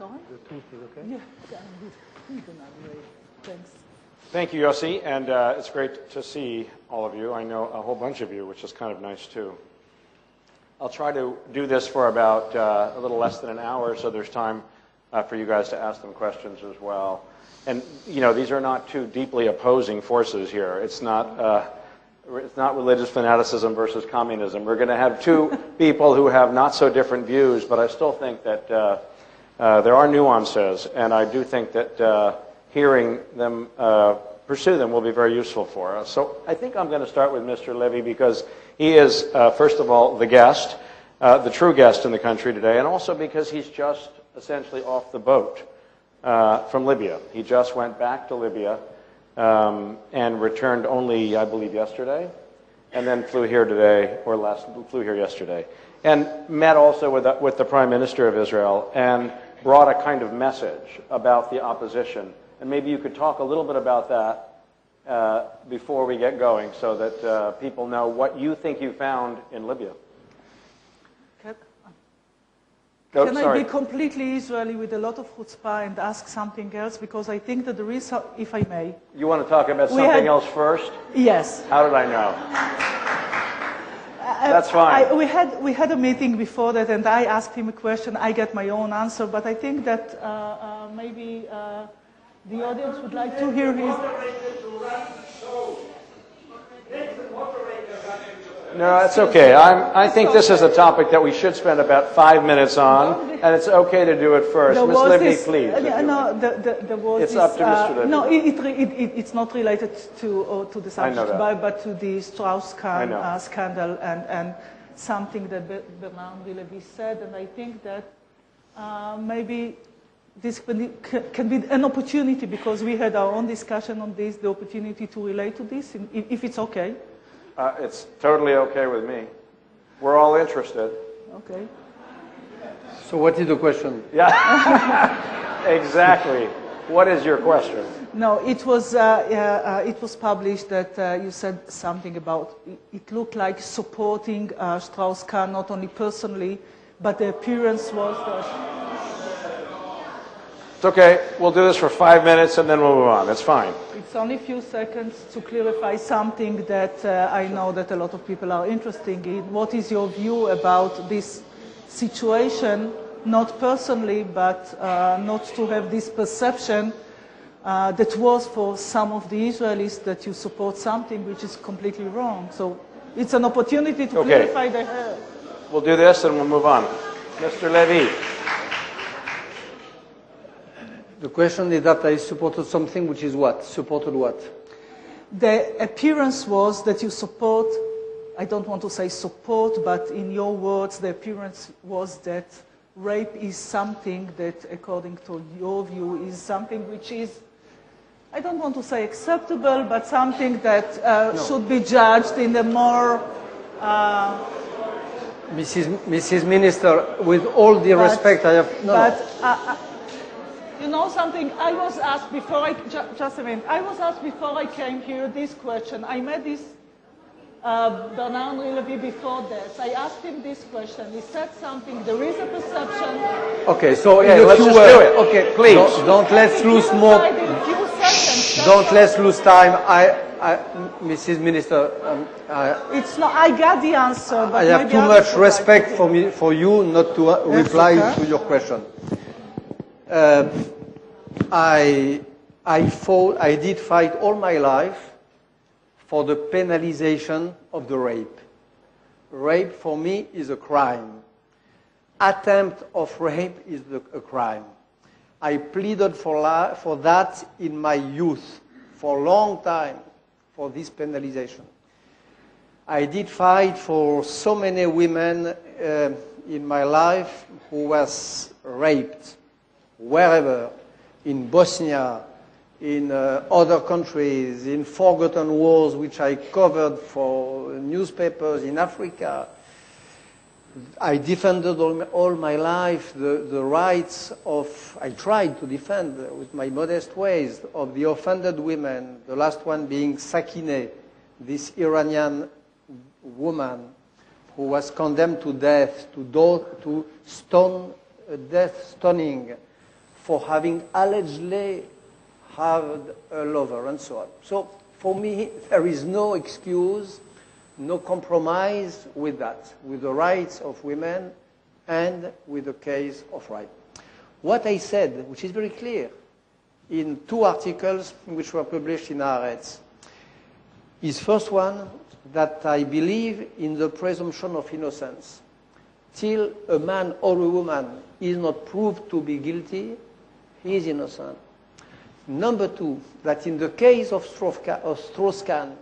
Sorry? The tooth is okay? Yeah, thanks. Thank you, Yossi, and it's great to see all of you. I know a whole bunch of you, which is kind of nice, too. I'll try to do this for about a little less than an hour, so there's time for you guys to ask them questions as well. And, you know, these are not two deeply opposing forces here. It's not religious fanaticism versus communism. We're going to have two people who have not so different views, but I still think that there are nuances, and I do think that hearing them pursue them will be very useful for us. So I think I'm going to start with Mr. Levy because he is, first of all, the guest, the true guest in the country today, and also because he's just essentially off the boat from Libya. He just went back to Libya and returned only, I believe, yesterday, and then flew here today, or flew here yesterday, and met also with the Prime Minister of Israel and brought a kind of message about the opposition. And maybe you could talk a little bit about that before we get going so that people know what you think you found in Libya. Can I be completely Israeli with a lot of chutzpah and ask something else? Because I think that there is, if I may. You want to talk about something else first? Yes. How did I know? That's fine. We had a meeting before that, and I asked him a question. I got my own answer, but I think that maybe the audience would like to hear his. No, it's okay. I think this is a topic that we should spend about 5 minutes on, and it's okay to do it first. Ms. Libby, please. No, there was it's up to Mr. Libby. No, it's not related to the subject, but to the Strauss-Kahn scandal and something that Bernard Levy said, and I think that maybe this can be an opportunity because we had our own discussion on this, the opportunity to relate to this, if it's okay. It's totally okay with me. We're all interested. Okay. So what is the question? Yeah, exactly. What is your question? No, it was published that you said something about, it looked like supporting Strauss-Kahn not only personally, but the appearance was that... It's okay. We'll do this for 5 minutes and then we'll move on. It's fine. It's only a few seconds to clarify something that I know that a lot of people are interested in. What is your view about this situation, not personally, but not to have this perception that was for some of the Israelis that you support something which is completely wrong. So it's an opportunity to clarify the... We'll do this and we'll move on. Mr. Levy. The question is that I supported something which is what? Supported what? The appearance was that you support, I don't want to say support, but in your words, the appearance was that rape is something that, according to your view, is something which is, I don't want to say acceptable, but something that should be judged in a more... Mrs. Minister, with all the respect I have... You know something, I was asked before I, just a minute, I was asked before I came here this question. I met this Bernard Levy before this. I asked him this question. He said something, there is a perception. Okay, so let's just do it. Okay, please. Don't let's lose more. Don't let's lose time. Mrs. Minister, it's not, I got the answer. But I have too much respect for you not to reply to your question. I did fight all my life for the penalization of the rape. Rape for me is a crime. Attempt of rape is a crime. I pleaded for that in my youth for a long time, for this penalization. I did fight for so many women in my life who was raped. Wherever, in Bosnia, in other countries, in forgotten wars which I covered for newspapers in Africa. I defended all my life the rights of, I tried to defend with my modest ways, of the offended women, the last one being Sakineh, this Iranian woman who was condemned to death, to death stoning for having allegedly had a lover and so on. So for me, there is no excuse, no compromise with that, with the rights of women and with the case of rape. What I said, which is very clear, in 2 articles which were published in Haaretz, is first one, that I believe in the presumption of innocence. Till a man or a woman is not proved to be guilty, he is innocent. Number 2, that in the case of Strauss-Kahn,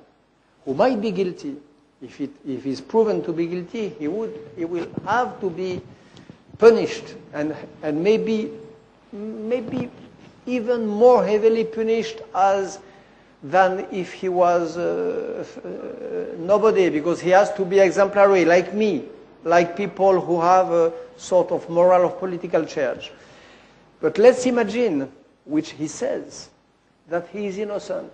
who might be guilty, if he's proven to be guilty, he will have to be punished, and maybe even more heavily punished than if he was nobody, because he has to be exemplary, like me, like people who have a sort of moral of political charge. But let's imagine, which he says, that he is innocent.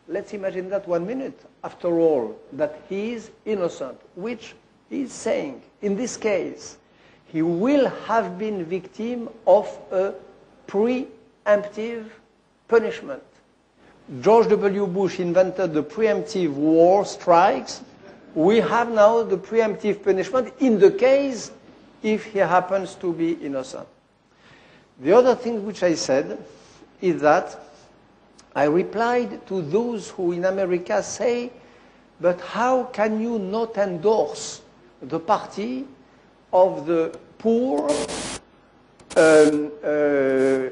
Let's imagine that 1 minute, after all, that he is innocent, which he is saying, in this case, he will have been victim of a preemptive punishment. George W. Bush invented the preemptive war strikes. We have now the preemptive punishment in the case if he happens to be innocent. The other thing which I said is that I replied to those who in America say, but how can you not endorse the party of the poor,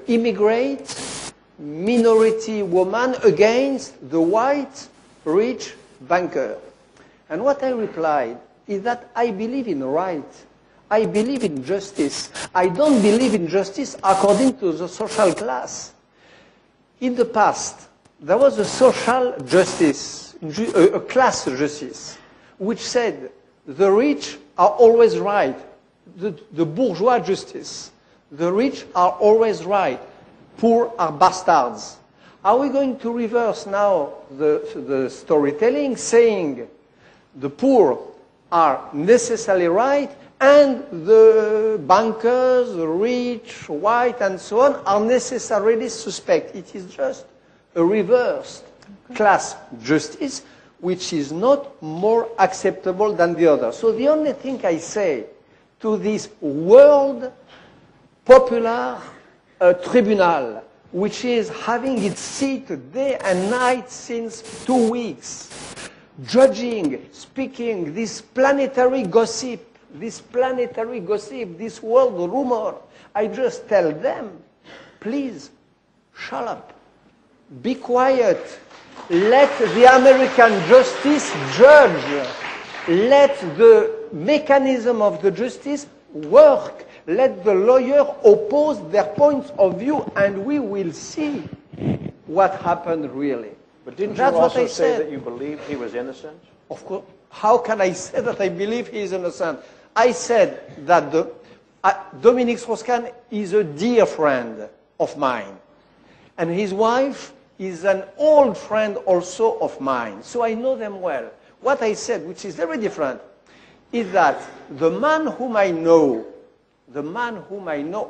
immigrant, minority woman against the white, rich banker? And what I replied is that I believe in right. I believe in justice. I don't believe in justice according to the social class. In the past, there was a social justice, a class justice, which said the rich are always right. The bourgeois justice. The rich are always right. Poor are bastards. Are we going to reverse now the storytelling, saying the poor are necessarily right and the bankers, the rich, white, and so on are necessarily suspect? It is just a reversed class justice, which is not more acceptable than the other. So the only thing I say to this world popular tribunal, which is having its seat day and night since 2 weeks, judging, speaking this planetary gossip, this world rumor, I just tell them, please, shut up, be quiet, let the American justice judge, let the mechanism of the justice work, let the lawyer oppose their points of view, and we will see what happened really. But didn't you also say that you believed he was innocent? Of course. How can I say that I believe he is innocent? I said that Dominique Strauss-Kahn is a dear friend of mine. And his wife is an old friend also of mine. So I know them well. What I said, which is very different, is that the man whom I know,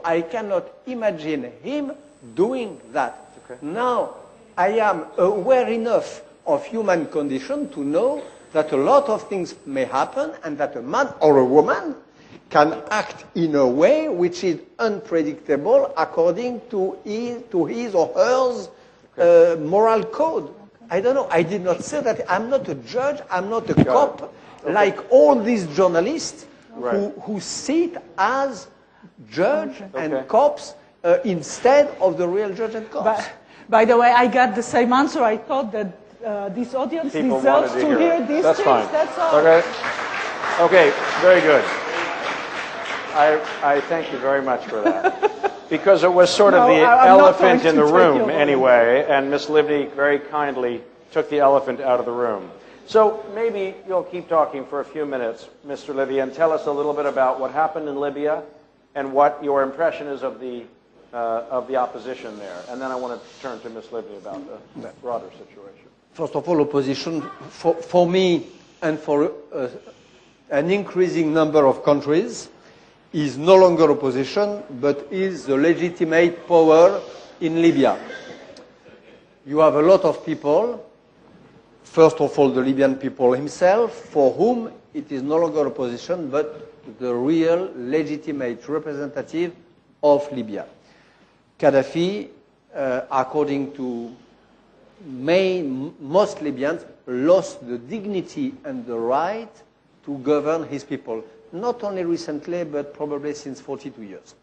I cannot imagine him doing that. Okay. Now, I am aware enough of human condition to know that a lot of things may happen and that a man or a woman can act in a way which is unpredictable according to his or her moral code. Okay. I don't know. I did not say that. I'm not a judge. I'm not a cop, like all these journalists who sit as judge and cops instead of the real judge and cops. By the way, I got the same answer. I thought that this audience deserves to hear these things. Fine. That's all. Okay, very good. I thank you very much for that. Because it was sort of the elephant in the room anyway, and Miss Livni very kindly took the elephant out of the room. So maybe you'll keep talking for a few minutes, Mr. Livia, and tell us a little bit about what happened in Libya and what your impression is of the opposition there. And then I want to turn to Ms. Livni about the broader situation. First of all, opposition for me and for an increasing number of countries is no longer opposition, but is the legitimate power in Libya. You have a lot of people, first of all the Libyan people himself, for whom it is no longer opposition, but the real legitimate representative of Libya. Gaddafi, according to most Libyans, lost the dignity and the right to govern his people. Not only recently, but probably since 42 years.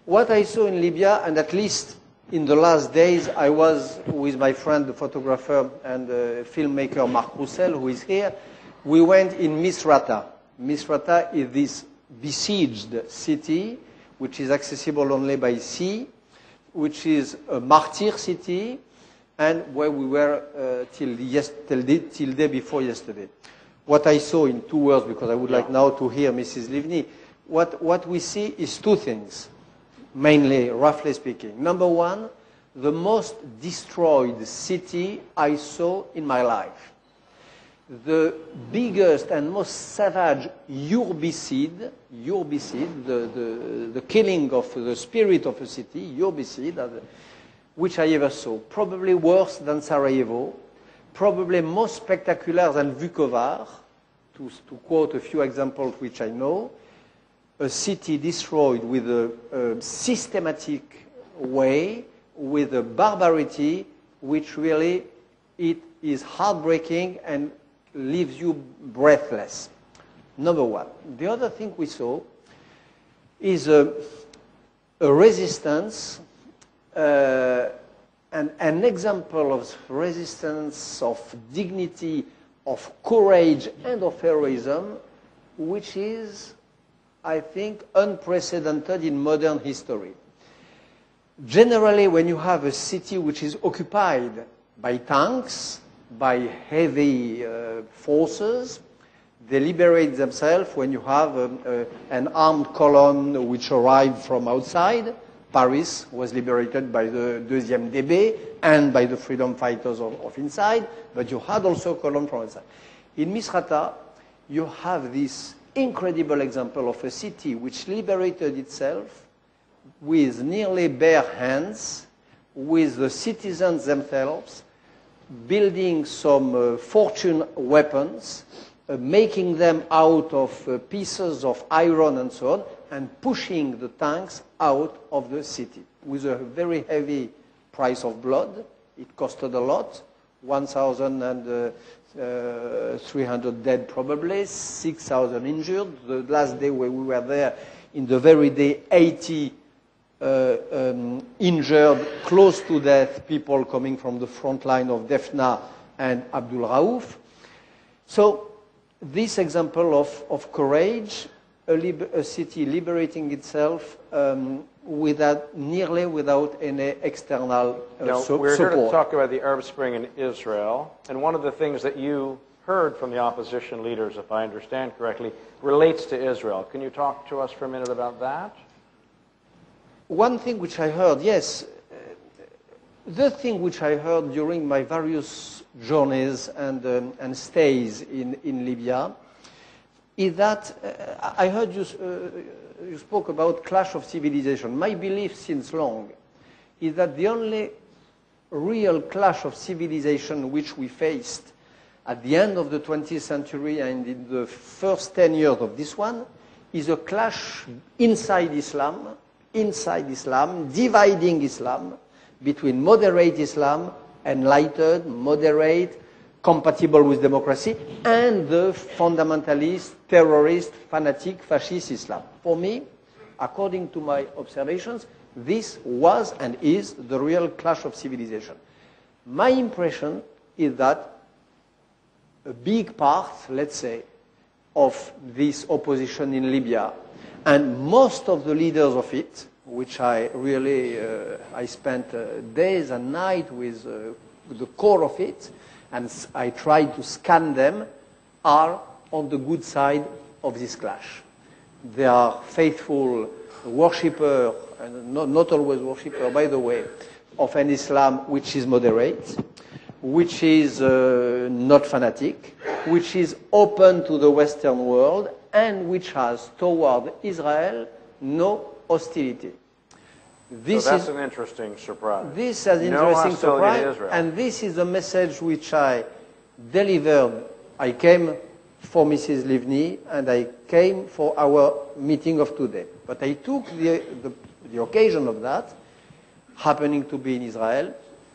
What I saw in Libya, and at least in the last days, I was with my friend, the photographer and filmmaker Marc Roussel, who is here. We went in Misrata. Misrata is this besieged city, which is accessible only by sea, which is a martyr city, and where we were till day before yesterday. What I saw in 2 words, because I would like now to hear Mrs. Livni, what we see is two things, mainly, roughly speaking. Number one, the most destroyed city I saw in my life. The biggest and most savage urbicide, the killing of the spirit of a city, urbicide, which I ever saw. Probably worse than Sarajevo, probably more spectacular than Vukovar, to quote a few examples which I know. A city destroyed with a systematic way, with a barbarity, which really it is heartbreaking and leaves you breathless. Number one. The other thing we saw is a resistance, and an example of resistance, of dignity, of courage, and of heroism, which is, I think, unprecedented in modern history. Generally, when you have a city which is occupied by tanks, by heavy forces, they liberate themselves when you have an armed column which arrived from outside. Paris was liberated by the Deuxième DB and by the freedom fighters of inside, but you had also a column from outside. In Misrata, you have this incredible example of a city which liberated itself with nearly bare hands, with the citizens themselves building some fortune weapons, making them out of pieces of iron and so on, and pushing the tanks out of the city with a very heavy price of blood. It costed a lot, 1,300 dead probably, 6,000 injured. The last day when we were there, in the very day, 80 injured, close to death, people coming from the front line of Defna and Abdul Rauf. So this example of courage, a city liberating itself nearly without any external support. We're here to talk about the Arab Spring in Israel, and one of the things that you heard from the opposition leaders, if I understand correctly, relates to Israel. Can you talk to us for a minute about that? One thing which I heard, yes, the thing which I heard during my various journeys and stays in Libya is that I heard you spoke about clash of civilization. My belief since long is that the only real clash of civilization which we faced at the end of the 20th century and in the first 10 years of this one is a clash inside Islam, dividing Islam between moderate Islam, enlightened, moderate, compatible with democracy, and the fundamentalist, terrorist, fanatic, fascist Islam. For me, according to my observations, this was and is the real clash of civilization. My impression is that a big part, let's say, of this opposition in Libya, and most of the leaders of it, which I really, I spent days and nights with the core of it, and I tried to scan them, are on the good side of this clash. They are faithful worshippers, and not always worshippers, by the way, of an Islam which is moderate, which is not fanatic, which is open to the Western world, and which has toward Israel no hostility. So that's an interesting surprise. This is an No interesting hostility to surprise, Israel. and this is a message which I delivered. I came for Mrs. Livni, and I came for our meeting of today. But I took the occasion of that, happening to be in Israel,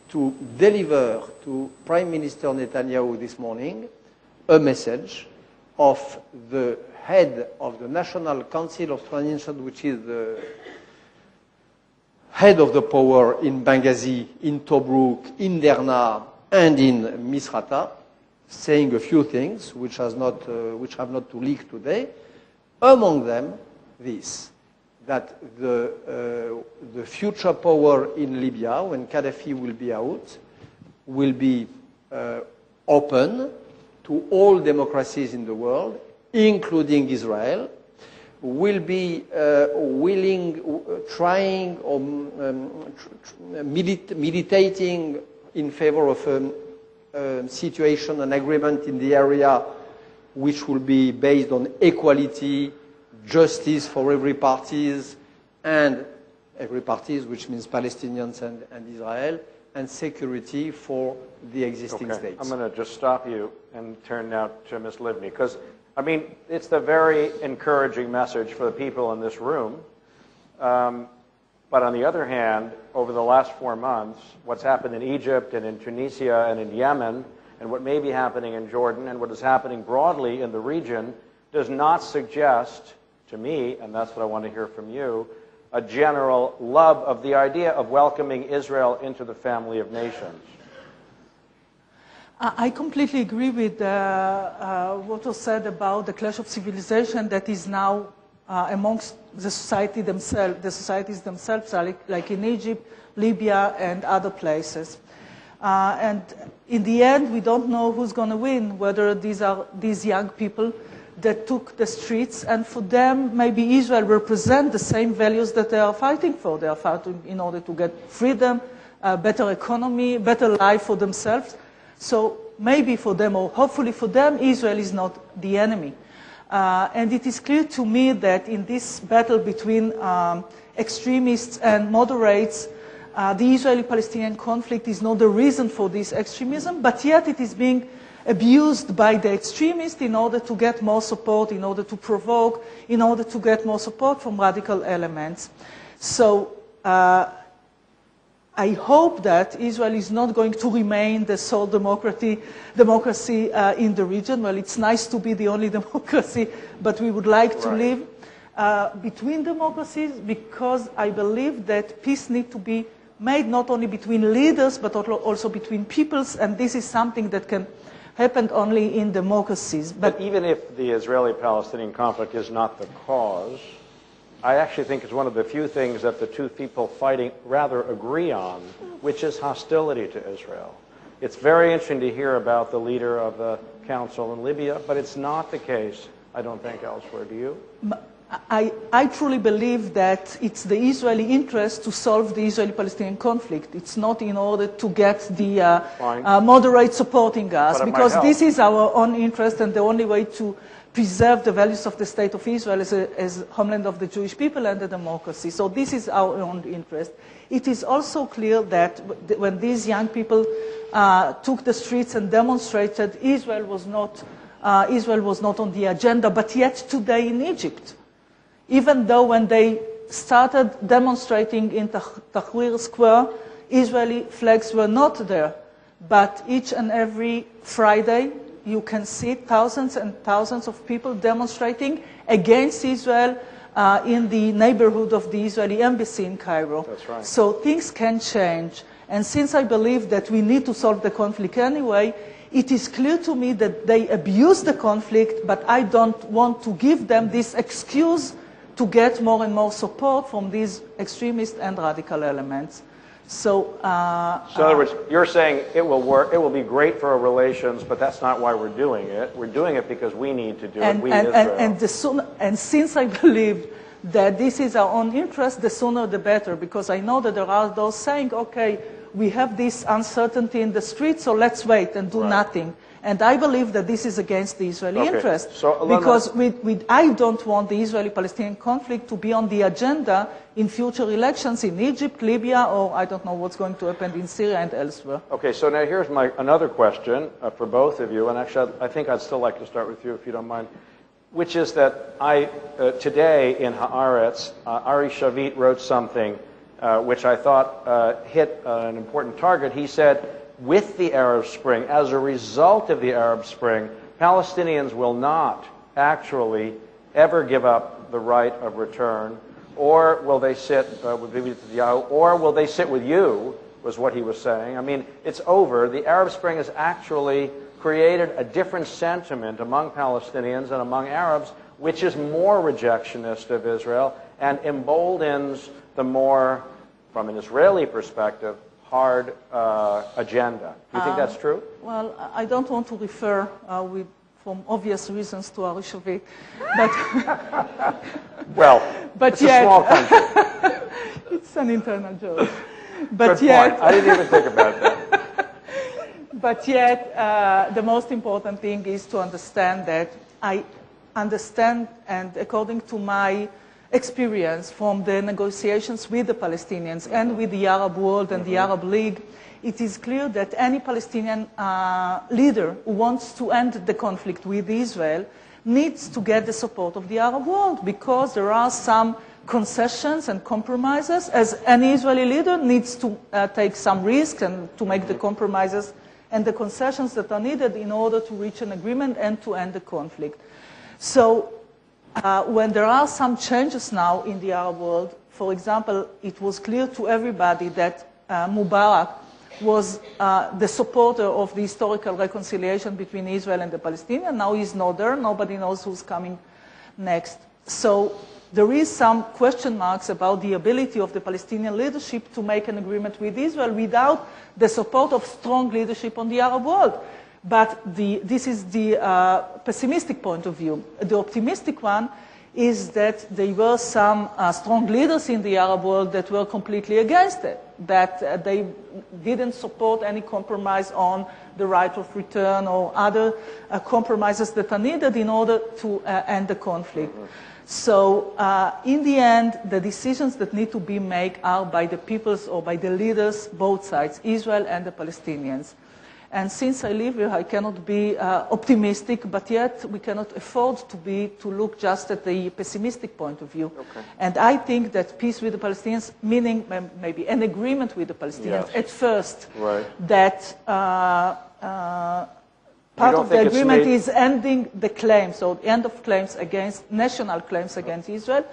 to deliver to Prime Minister Netanyahu this morning a message of the head of the National Council of Transition, which is the head of the power in Benghazi, in Tobruk, in Derna, and in Misrata, saying a few things which have not to leak today. Among them, this, that the future power in Libya, when Gaddafi will be out, will be open to all democracies in the world, including Israel, will be trying or militating in favor of a situation, an agreement in the area which will be based on equality, justice for every parties, which means Palestinians and Israel, and security for the existing states. I'm going to just stop you and turn now to Ms. Livni, because I mean, it's the very encouraging message for the people in this room. But on the other hand, over the last 4 months, what's happened in Egypt and in Tunisia and in Yemen, and what may be happening in Jordan, and what is happening broadly in the region, does not suggest to me, and that's what I want to hear from you, a general love of the idea of welcoming Israel into the family of nations. I completely agree with what was said about the clash of civilization that is now amongst the societies themselves, like in Egypt, Libya, and other places. And in the end, we don't know who's going to win, whether these are these young people that took the streets, and for them, maybe Israel represents the same values that they are fighting for. They are fighting in order to get freedom, better economy, better life for themselves. So maybe for them, or hopefully for them, Israel is not the enemy. And it is clear to me that in this battle between extremists and moderates, the Israeli-Palestinian conflict is not the reason for this extremism, but yet it is being abused by the extremists in order to get more support, in order to provoke, in order to get more support from radical elements. So I hope that Israel is not going to remain the sole democracy in the region. Well, it's nice to be the only democracy, but we would like to live between democracies, because I believe that peace needs to be made not only between leaders, but also between peoples, and this is something that can happen only in democracies. But even if the Israeli-Palestinian conflict is not the cause, I actually think it's one of the few things that the two people fighting rather agree on, which is hostility to Israel. It's very interesting to hear about the leader of the council in Libya, but it's not the case, I don't think, elsewhere. Do you? I truly believe that it's the Israeli interest to solve the Israeli-Palestinian conflict. It's not in order to get the moderates supporting us, because this is our own interest, and the only way to preserve the values of the State of Israel as homeland of the Jewish people and the democracy. So this is our own interest. It is also clear that when these young people took the streets and demonstrated, Israel was not on the agenda, but yet today in Egypt, even though when they started demonstrating in Tahrir Square, Israeli flags were not there, but each and every Friday, you can see thousands and thousands of people demonstrating against Israel in the neighborhood of the Israeli embassy in Cairo. That's right. So things can change. And since I believe that we need to solve the conflict anyway, it is clear to me that they abuse the conflict, but I don't want to give them this excuse to get more and more support from these extremist and radical elements. So, in other words, you're saying it will work, it will be great for our relations, but that's not why we're doing it. We're doing it because we need to do it, we Israel. And since I believe that this is our own interest, the sooner the better, because I know that there are those saying, okay, we have this uncertainty in the streets, so let's wait and do nothing. And I believe that this is against the Israeli interest. So, because I don't want the Israeli-Palestinian conflict to be on the agenda in future elections in Egypt, Libya, or I don't know what's going to happen in Syria and elsewhere. Okay, so now here's another question for both of you, and actually I think I'd still like to start with you if you don't mind, which is that today in Haaretz, Ari Shavit wrote something which I thought hit an important target. He said, with the Arab Spring, as a result of the Arab Spring, Palestinians will not actually ever give up the right of return, or will they sit with Bibi Netanyahu, or will they sit with you, was what he was saying. I mean, it's over. The Arab Spring has actually created a different sentiment among Palestinians and among Arabs, which is more rejectionist of Israel and emboldens the more, from an Israeli perspective, hard agenda. Do you think that's true? Well, I don't want to refer from obvious reasons to Ari Shavit, but it's a small country. It's an internal joke. Good point. I didn't even think about that. But yet, the most important thing is to understand that I understand, and according to my experience from the negotiations with the Palestinians and with the Arab world and the Arab League, it is clear that any Palestinian leader who wants to end the conflict with Israel needs to get the support of the Arab world, because there are some concessions and compromises, as any Israeli leader needs to take some risks and to make the compromises and the concessions that are needed in order to reach an agreement and to end the conflict. So when there are some changes now in the Arab world, for example, it was clear to everybody that Mubarak was the supporter of the historical reconciliation between Israel and the Palestinians. Now he's not there. Nobody knows who's coming next. So there is some question marks about the ability of the Palestinian leadership to make an agreement with Israel without the support of strong leadership on the Arab world. But this is the pessimistic point of view. The optimistic one is that there were some strong leaders in the Arab world that were completely against it, that they didn't support any compromise on the right of return or other compromises that are needed in order to end the conflict. So in the end, the decisions that need to be made are by the peoples or by the leaders, both sides, Israel and the Palestinians. And since I live here, I cannot be optimistic, but yet we cannot afford to look just at the pessimistic point of view. Okay. And I think that peace with the Palestinians, meaning maybe an agreement with the Palestinians at first, right, that part of the agreement is ending the claims, so the end of claims against, national claims against Israel,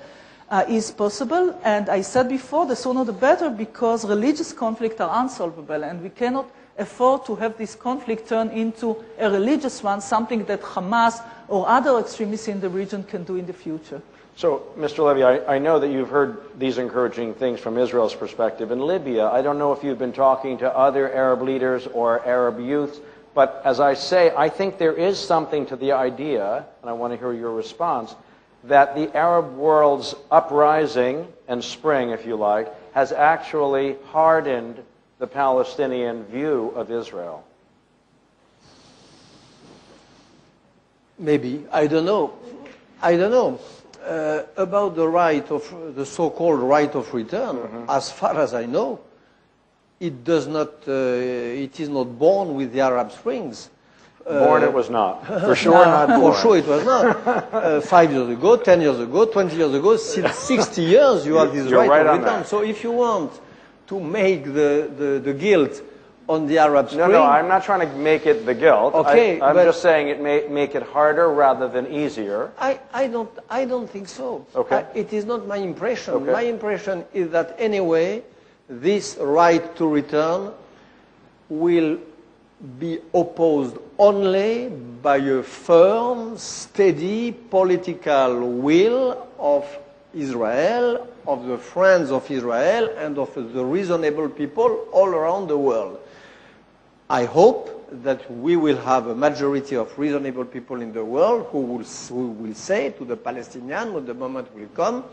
is possible. And I said before, the sooner the better, because religious conflicts are unsolvable, and we cannot afford to have this conflict turn into a religious one, something that Hamas or other extremists in the region can do in the future. So, Mr. Levy, I know that you've heard these encouraging things from Israel's perspective. In Libya, I don't know if you've been talking to other Arab leaders or Arab youths, but as I say, I think there is something to the idea, and I want to hear your response, that the Arab world's uprising and spring, if you like, has actually hardened the Palestinian view of Israel. Maybe. I don't know. I don't know. About the right of, the so-called right of return, as far as I know, it does not, it is not born with the Arab Springs. Born it was not. For sure not born. For sure it was not. 5 years ago, 10 years ago, 20 years ago, 60 years you have this right of return. So if you want to make the guilt on the Arab Spring... No, I'm not trying to make it the guilt. Okay, I'm just saying it may make it harder rather than easier. I don't think so. Okay. It is not my impression. Okay. My impression is that anyway, this right to return will be opposed only by a firm, steady political will of Israel, of the friends of Israel, and of the reasonable people all around the world. I hope that we will have a majority of reasonable people in the world who will say to the Palestinians when the moment will come,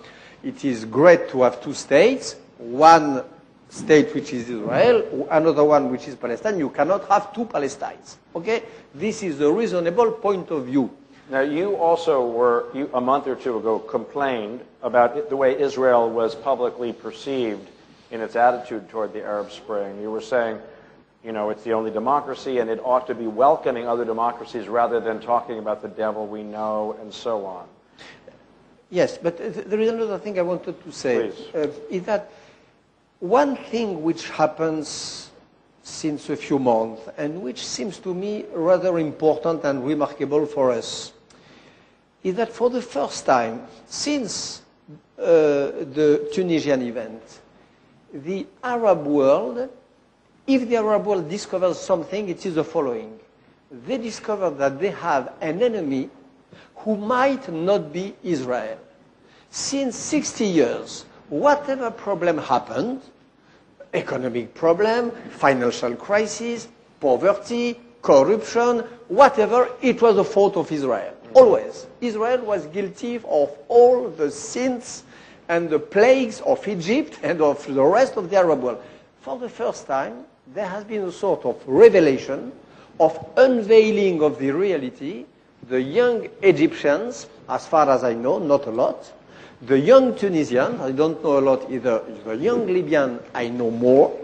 it is great to have two states, one state which is Israel, another one which is Palestine. You cannot have two Palestines. Okay? This is a reasonable point of view. Now, you also a month or two ago, complained about the way Israel was publicly perceived in its attitude toward the Arab Spring. You were saying, you know, it's the only democracy and it ought to be welcoming other democracies rather than talking about the devil we know and so on. Yes, but there is another thing I wanted to say. Is that one thing which happens since a few months and which seems to me rather important and remarkable for us is that for the first time since the Tunisian event, the Arab world, if the Arab world discovers something, it is the following. They discover that they have an enemy who might not be Israel. Since 60 years, whatever problem happened, economic problem, financial crisis, poverty, corruption, whatever, it was the fault of Israel. Always. Israel was guilty of all the sins and the plagues of Egypt and of the rest of the Arab world. For the first time, there has been a sort of revelation, of unveiling of the reality. The young Egyptians, as far as I know, not a lot. The young Tunisians, I don't know a lot either. The young Libyan, I know more.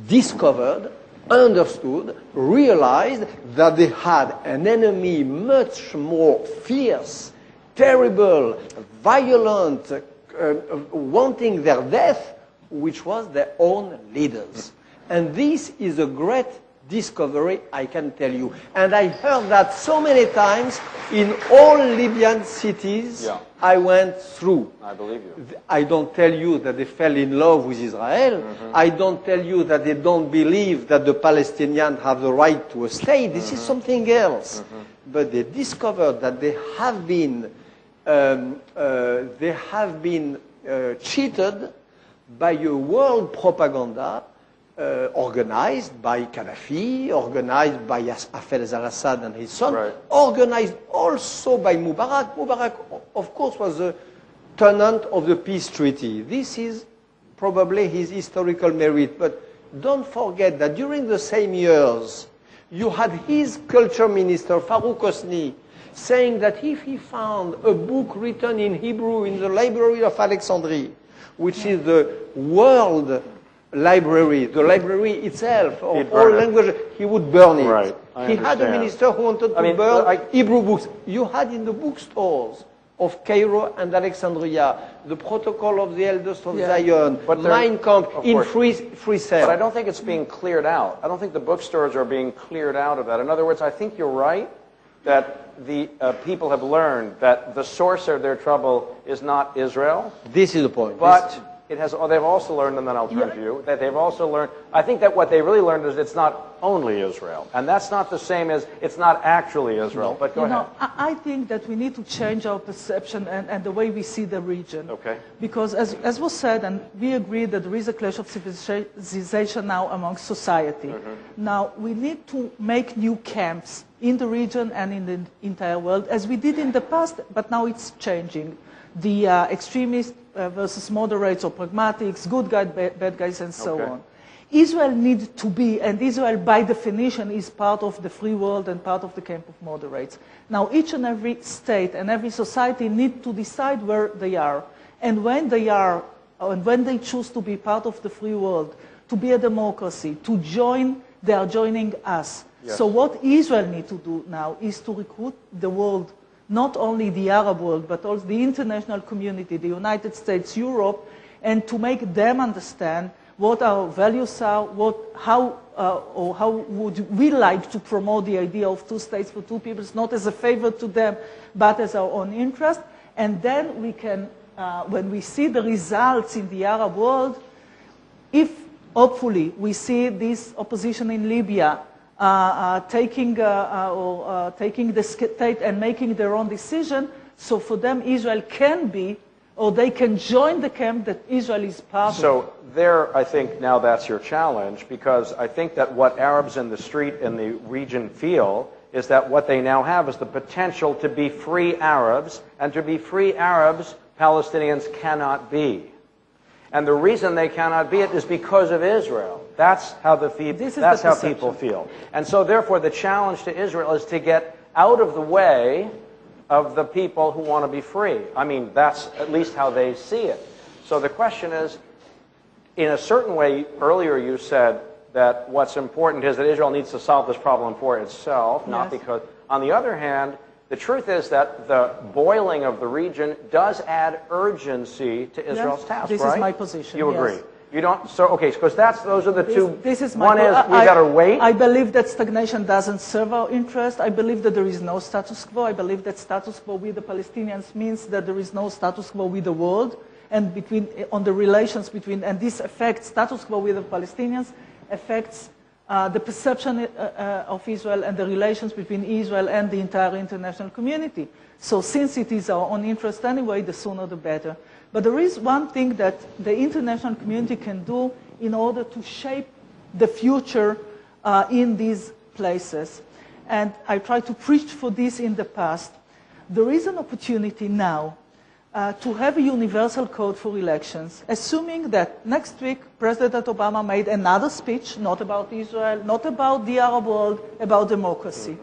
Discovered, understood, realized that they had an enemy much more fierce, terrible, violent, wanting their death, which was their own leaders. And this is a great discovery, I can tell you. And I heard that so many times in all Libyan cities I went through. I believe you. I don't tell you that they fell in love with Israel. I don't tell you that they don't believe that the Palestinians have the right to a state. This is something else. But they discovered that they have been cheated by a world propaganda organized by Gaddafi, organized by Hafez al-Assad and his son, organized also by Mubarak. Mubarak, of course, was a tenant of the peace treaty. This is probably his historical merit. But don't forget that during the same years, you had his culture minister, Farouk Hosni, saying that if he found a book written in Hebrew in the Library of Alexandria, which is the world library, the library itself, of all languages, he would burn it. Right. He had a minister who wanted to burn Hebrew books. You had in the bookstores of Cairo and Alexandria the Protocol of the Elders of Zion, Mein Kampf, in free sale. But I don't think it's being cleared out. I don't think the bookstores are being cleared out of that. In other words, I think you're right that the people have learned that the source of their trouble is not Israel. This is the point. But they've also learned, and then I'll turn to you, that they've also learned, I think that what they really learned is it's not only Israel. And that's not the same as it's not actually Israel. But go ahead. I think that we need to change our perception and the way we see the region. Okay. Because as was said, and we agree that there is a clash of civilization now among society. Now, we need to make new camps in the region and in the entire world, as we did in the past, but now it's changing. The extremists versus moderates or pragmatics, good guys, bad guys, and so on. Israel needs to be, and Israel by definition is part of the free world and part of the camp of moderates. Now each and every state and every society need to decide where they are. And when they are, and when they choose to be part of the free world, to be a democracy, to join, they are joining us. Yes. So what Israel needs to do now is to recruit the world, not only the Arab world, but also the international community, the United States, Europe, and to make them understand what our values are, how would we like to promote the idea of two states for two peoples, not as a favor to them, but as our own interest. And then we can, when we see the results in the Arab world, if hopefully we see this opposition in Libya taking the state and making their own decision, so for them Israel can be, or they can join the camp that Israel is part of. So there, I think now that's your challenge, because I think that what Arabs in the street in the region feel is that what they now have is the potential to be free Arabs, and to be free Arabs, Palestinians cannot be. And the reason they cannot be it is because of Israel. That's how that's how people feel. And so therefore the challenge to Israel is to get out of the way of the people who want to be free. I mean, that's at least how they see it. So the question is, in a certain way, earlier you said that what's important is that Israel needs to solve this problem for itself, not because... On the other hand, the truth is that the boiling of the region does add urgency to Israel's task, this right? This is my position, You agree? You don't... So, okay, because those are the two... This is my... One is, we got to wait. I believe that stagnation doesn't serve our interest. I believe that there is no status quo. I believe that status quo with the Palestinians means that there is no status quo with the world, and on the relations between... And this affects status quo with the Palestinians, affects the perception of Israel and the relations between Israel and the entire international community. So since it is our own interest anyway, the sooner the better. But there is one thing that the international community can do in order to shape the future in these places. And I tried to preach for this in the past. There is an opportunity now to have a universal code for elections, assuming that next week President Obama made another speech, not about Israel, not about the Arab world, about democracy,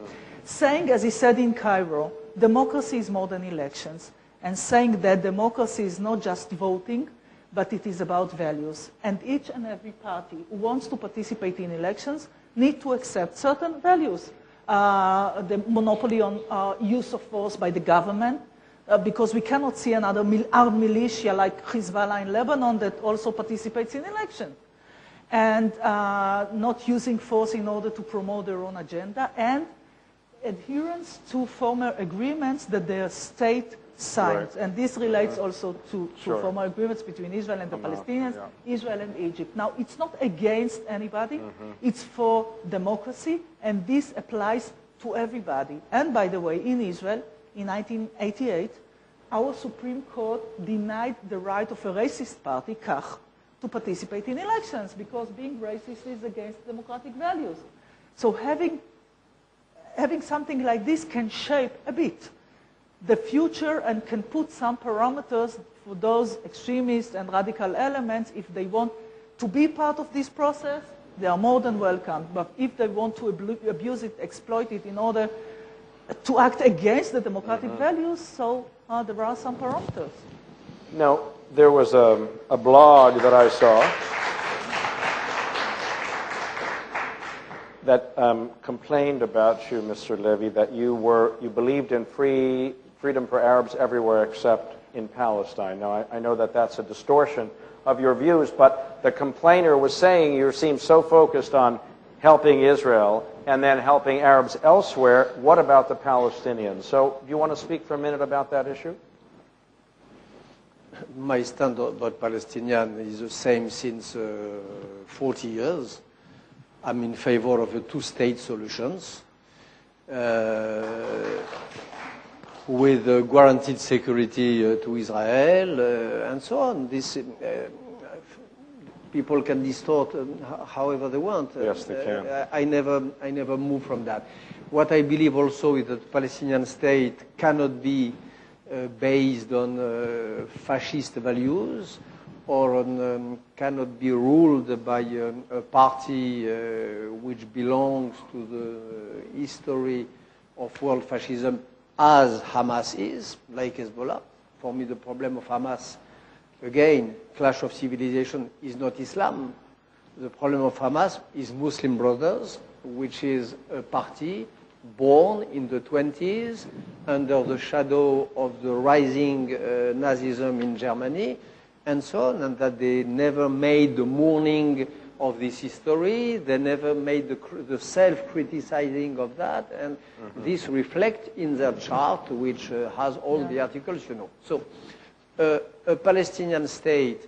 saying, as he said in Cairo, democracy is more than elections, and saying that democracy is not just voting, but it is about values. And each and every party who wants to participate in elections need to accept certain values. The monopoly on use of force by the government, because we cannot see another armed militia like Hezbollah in Lebanon that also participates in elections. And not using force in order to promote their own agenda, and adherence to former agreements that their state signed. Right. And this relates also to former agreements between Israel and the Palestinians, Israel and Egypt. Now, it's not against anybody. It's for democracy, and this applies to everybody. And by the way, in Israel, in 1988, our Supreme Court denied the right of a racist party, Kach, to participate in elections, because being racist is against democratic values. So having something like this can shape a bit the future and can put some parameters for those extremist and radical elements. If they want to be part of this process, they are more than welcome. But if they want to abuse it, exploit it in order to act against the democratic values, so there are some parameters. Now, there was a blog that I saw that complained about you, Mr. Levy, that you believed in freedom for Arabs everywhere except in Palestine. Now, I know that that's a distortion of your views, but the complainer was saying you seem so focused on helping Israel and then helping Arabs elsewhere. What about the Palestinians? So do you want to speak for a minute about that issue? My stand about Palestinians is the same since 40 years. I'm in favor of a two-state solutions with guaranteed security to Israel and so on. This people can distort however they want. Yes, they can. I never move from that. What I believe also is that the Palestinian state cannot be based on fascist values, or cannot be ruled by a party which belongs to the history of world fascism, as Hamas is, like Hezbollah. For me, the problem of Hamas, again, clash of civilization, is not Islam. The problem of Hamas is Muslim Brothers, which is a party born in the 20s under the shadow of the rising Nazism in Germany, and so on, and that they never made the mourning of this history, they never made the self-criticizing of that, and this reflects in their chart, which has all the articles, you know. So a Palestinian state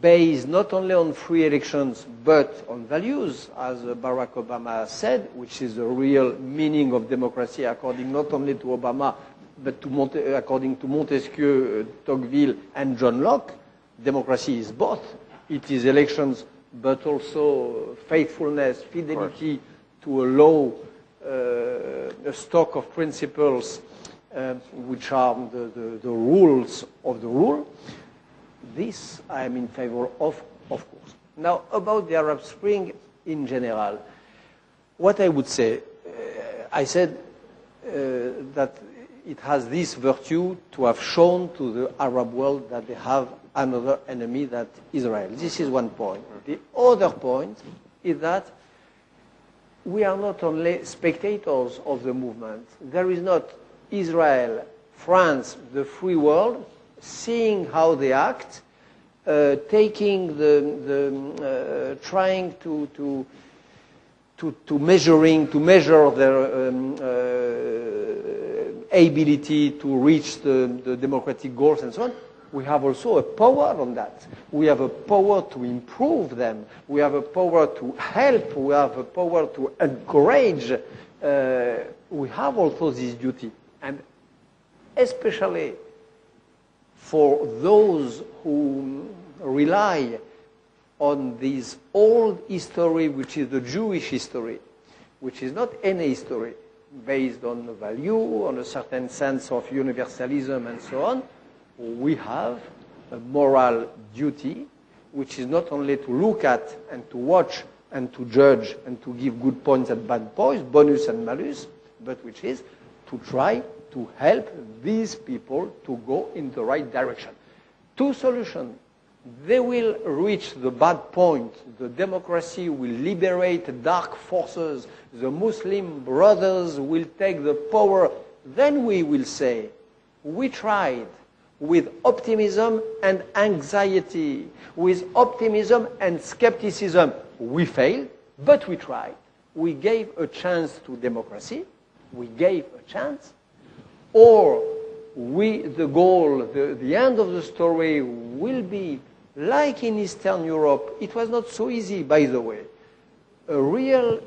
based not only on free elections, but on values, as Barack Obama said, which is the real meaning of democracy according not only to Obama, but according to Montesquieu, Tocqueville, and John Locke. Democracy is both. It is elections, but also faithfulness, fidelity to a law, a stock of principles which are the rules of the rule. This I am in favor of course. Now, about the Arab Spring in general, what I would say, I said that it has this virtue to have shown to the Arab world that they have another enemy, that Israel. This is one point. The other point is that we are not only spectators of the movement. There is not Israel, France, the free world, seeing how they act, taking trying to measure their ability to reach the democratic goals and so on. We have also a power on that. We have a power to improve them. We have a power to help. We have a power to encourage. We have also this duty. And especially for those who rely on this old history, which is the Jewish history, which is not any history, based on the value, on a certain sense of universalism and so on, we have a moral duty, which is not only to look at and to watch and to judge and to give good points and bad points, bonus and malus, but which is to try to help these people to go in the right direction. Two solutions. They will reach the bad point. The democracy will liberate dark forces. The Muslim brothers will take the power. Then we will say, we tried. With optimism and anxiety, with optimism and skepticism, we failed, but we tried. We gave a chance to democracy. We gave a chance. Or the goal, the end of the story will be like in Eastern Europe. It was not so easy, by the way. A real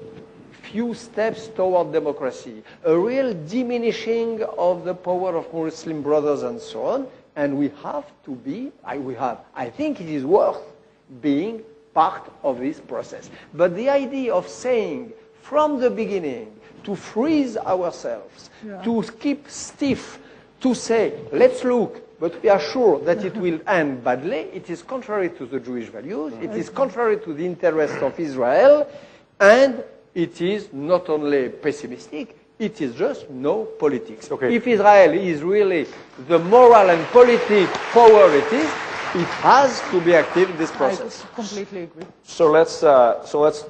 few steps toward democracy, a real diminishing of the power of Muslim brothers and so on. And we have to be, I think it is worth being part of this process. But the idea of saying from the beginning to freeze ourselves, to keep stiff, to say, let's look, but we are sure that it will end badly, it is contrary to the Jewish values, it is contrary to the interests of Israel, and it is not only pessimistic, it is just no politics. Okay. If Israel is really the moral and political power it is, it has to be active in this process. I completely agree. So let's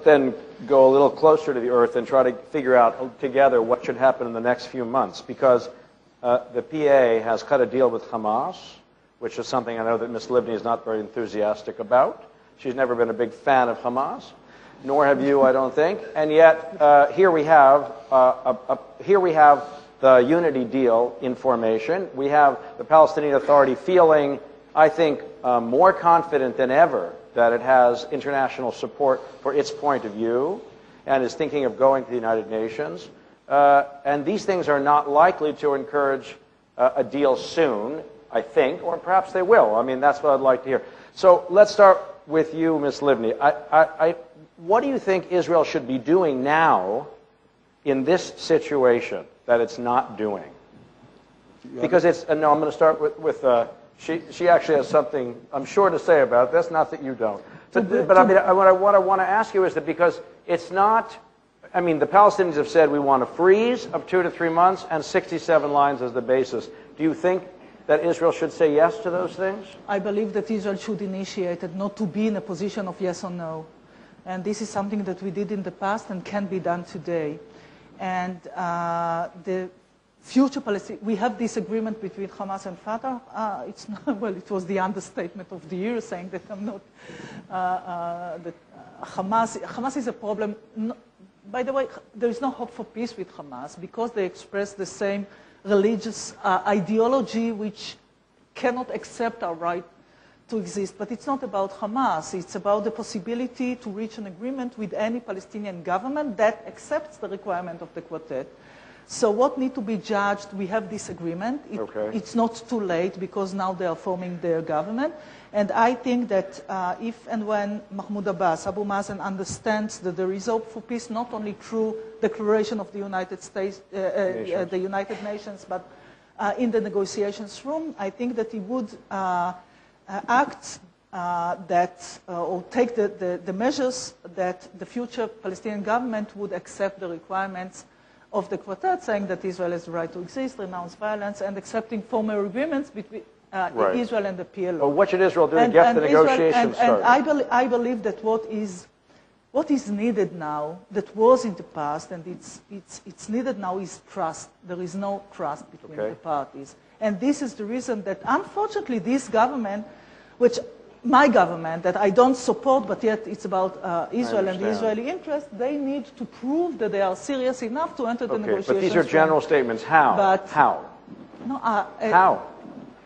then go a little closer to the earth and try to figure out together what should happen in the next few months, because the PA has cut a deal with Hamas, which is something I know that Ms. Livni is not very enthusiastic about. She's never been a big fan of Hamas. Nor have you, I don't think. And yet, here we have the unity deal in formation. We have the Palestinian Authority feeling, I think, more confident than ever that it has international support for its point of view and is thinking of going to the United Nations. And these things are not likely to encourage a deal soon, I think, or perhaps they will. I mean, that's what I'd like to hear. So let's start with you, Ms. Livni. What do you think Israel should be doing now in this situation that it's not doing? Because it's, no, I'm going to start with she actually has something, I'm sure, to say about this, not that you don't. But I mean, what I want to ask you is that because it's not, I mean, the Palestinians have said we want a freeze of 2 to 3 months and 67 lines as the basis. Do you think that Israel should say yes to those things? I believe that Israel should initiate it, not to be in a position of yes or no. And this is something that we did in the past and can be done today. And the future Palestine, we have this agreement between Hamas and Fatah. It's not, well, it was the understatement of the year, saying that I'm not, that Hamas is a problem. No, by the way, there is no hope for peace with Hamas because they express the same religious ideology which cannot accept our right to exist. But it's not about Hamas. It's about the possibility to reach an agreement with any Palestinian government that accepts the requirement of the quartet. So what needs to be judged, we have this agreement. It's not too late because now they are forming their government. And I think that if and when Mahmoud Abbas, Abu Mazen understands that there is hope for peace, not only through declaration of the United States, the United Nations, but in the negotiations room, I think that he would act or take the measures that the future Palestinian government would accept the requirements of the quartet, saying that Israel has the right to exist, renounce violence, and accepting former agreements between Israel and the PLO. Well, what should Israel do to get the negotiations started? And I believe that what is needed now, that was in the past, and it's needed now, is trust. There is no trust between the parties. And this is the reason that, unfortunately, this government, which my government, that I don't support, but yet it's about Israel and the Israeli interest, they need to prove that they are serious enough to enter the negotiations. But these are general statements. How? How? No, how?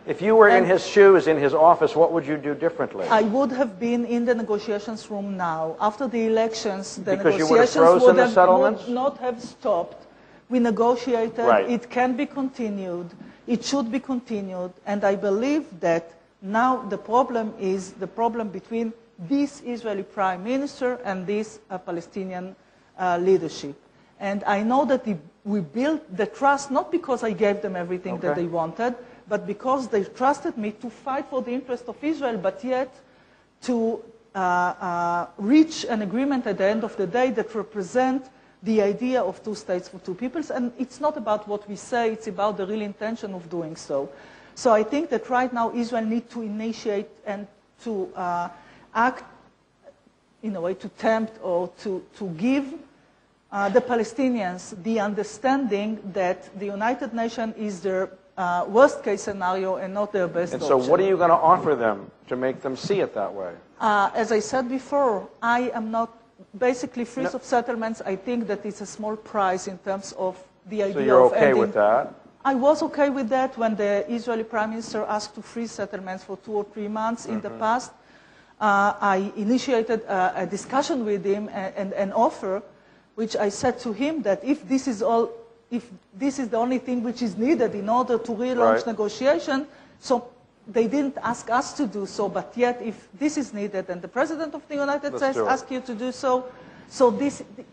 If you were in his shoes, in his office, what would you do differently? I would have been in the negotiations room now. After the elections, the because negotiations would not have stopped. We negotiated. Right. It can be continued. It should be continued. And I believe that now the problem is the problem between this Israeli prime minister and this Palestinian leadership. And I know that we built the trust not because I gave them everything that they wanted, but because they trusted me to fight for the interest of Israel, but yet to reach an agreement at the end of the day that represent the idea of two states for two peoples. And it's not about what we say, it's about the real intention of doing so. So I think that right now Israel needs to initiate and to act in a way to tempt or to give the Palestinians the understanding that the United Nations is their worst case scenario and not their best option. And so what are you going to offer them to make them see it that way? As I said before, I am not basically freeze of settlements. I think that it's a small price in terms of the idea of ending. So you're okay with that? I was okay with that when the Israeli Prime Minister asked to freeze settlements for 2 or 3 months in the past. I initiated a discussion with him and an offer, which I said to him that if this is the only thing which is needed in order to relaunch negotiation, so they didn't ask us to do so, but yet if this is needed and the President of the United States asks you to do so, so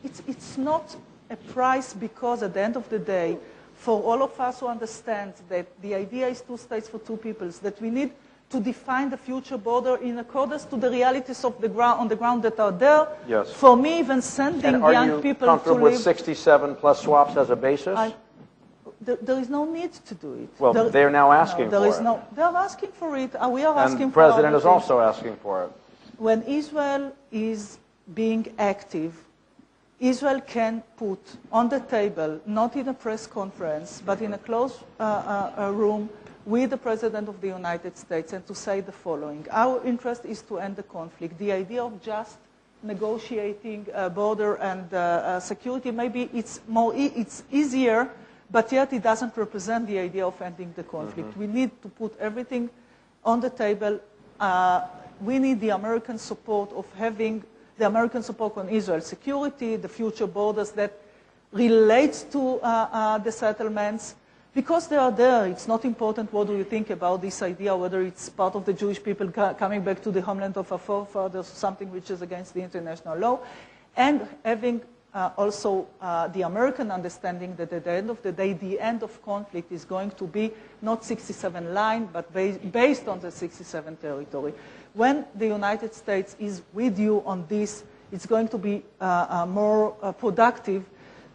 it's not a price because at the end of the day, for all of us who understand that the idea is two states for two peoples, that we need to define the future border in accordance to the realities of the ground, on the ground that are there. Yes. For me, even sending young people to live... And are you comfortable with 67 plus swaps as a basis? There is no need to do it. Well, they're now asking for it. They're asking for it. We are asking for it. And the President is also asking for it. When Israel is being active, Israel can put on the table, not in a press conference, but in a closed room with the President of the United States and to say the following. Our interest is to end the conflict. The idea of just negotiating border and security, maybe it's easier, but yet it doesn't represent the idea of ending the conflict. We need to put everything on the table. We need the American support of having the American support on Israel's security, the future borders that relates to the settlements. Because they are there, it's not important what do you think about this idea, whether it's part of the Jewish people coming back to the homeland of our forefathers, something which is against the international law, and having also the American understanding that at the end of the day, the end of conflict is going to be not 67 line, but based on the 67 territory. When the United States is with you on this, it's going to be more productive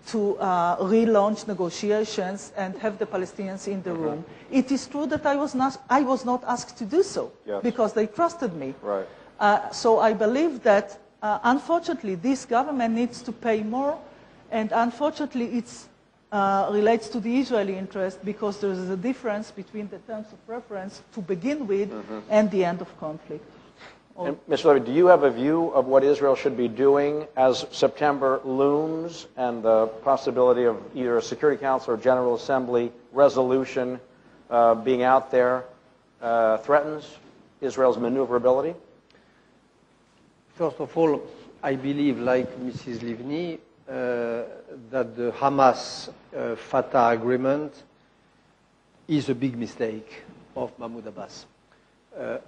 to relaunch negotiations and have the Palestinians in the room. It is true that I was not asked to do so because they trusted me. Right. So I believe that, unfortunately, this government needs to pay more, and unfortunately it relates to the Israeli interest because there is a difference between the terms of reference to begin with and the end of conflict. And Ms. Levy, do you have a view of what Israel should be doing as September looms and the possibility of either a Security Council or General Assembly resolution being out there threatens Israel's maneuverability? First of all, I believe, like Mrs. Livni, that the Hamas-Fatah agreement is a big mistake of Mahmoud Abbas.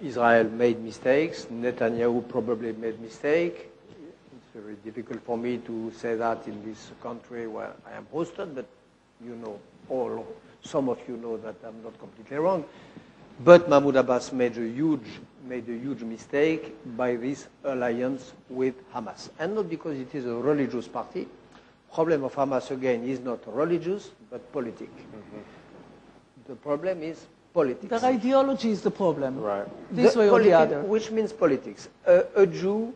Israel made mistakes. Netanyahu probably made mistakes. It's very difficult for me to say that in this country where I am hosted, but you know, some of you know that I'm not completely wrong. But Mahmoud Abbas made a huge mistake by this alliance with Hamas. And not because it is a religious party. Problem of Hamas, again, is not religious, but politic. The problem is politics. Their ideology is the problem. Right. This way or the other. Which means politics. A Jew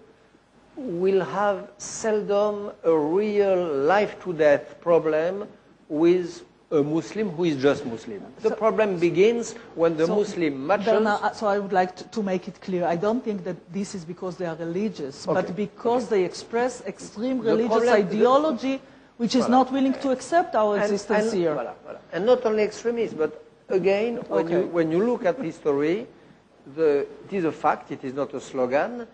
will have seldom a real life-to-death problem with a Muslim who is just Muslim. The problem begins when the Muslim matches. So I would like to make it clear. I don't think that this is because they are religious, but because they express extreme religious ideology, which is not willing to accept our existence here. And not only extremists, but again, when you look at history, it is a fact, it is not a slogan.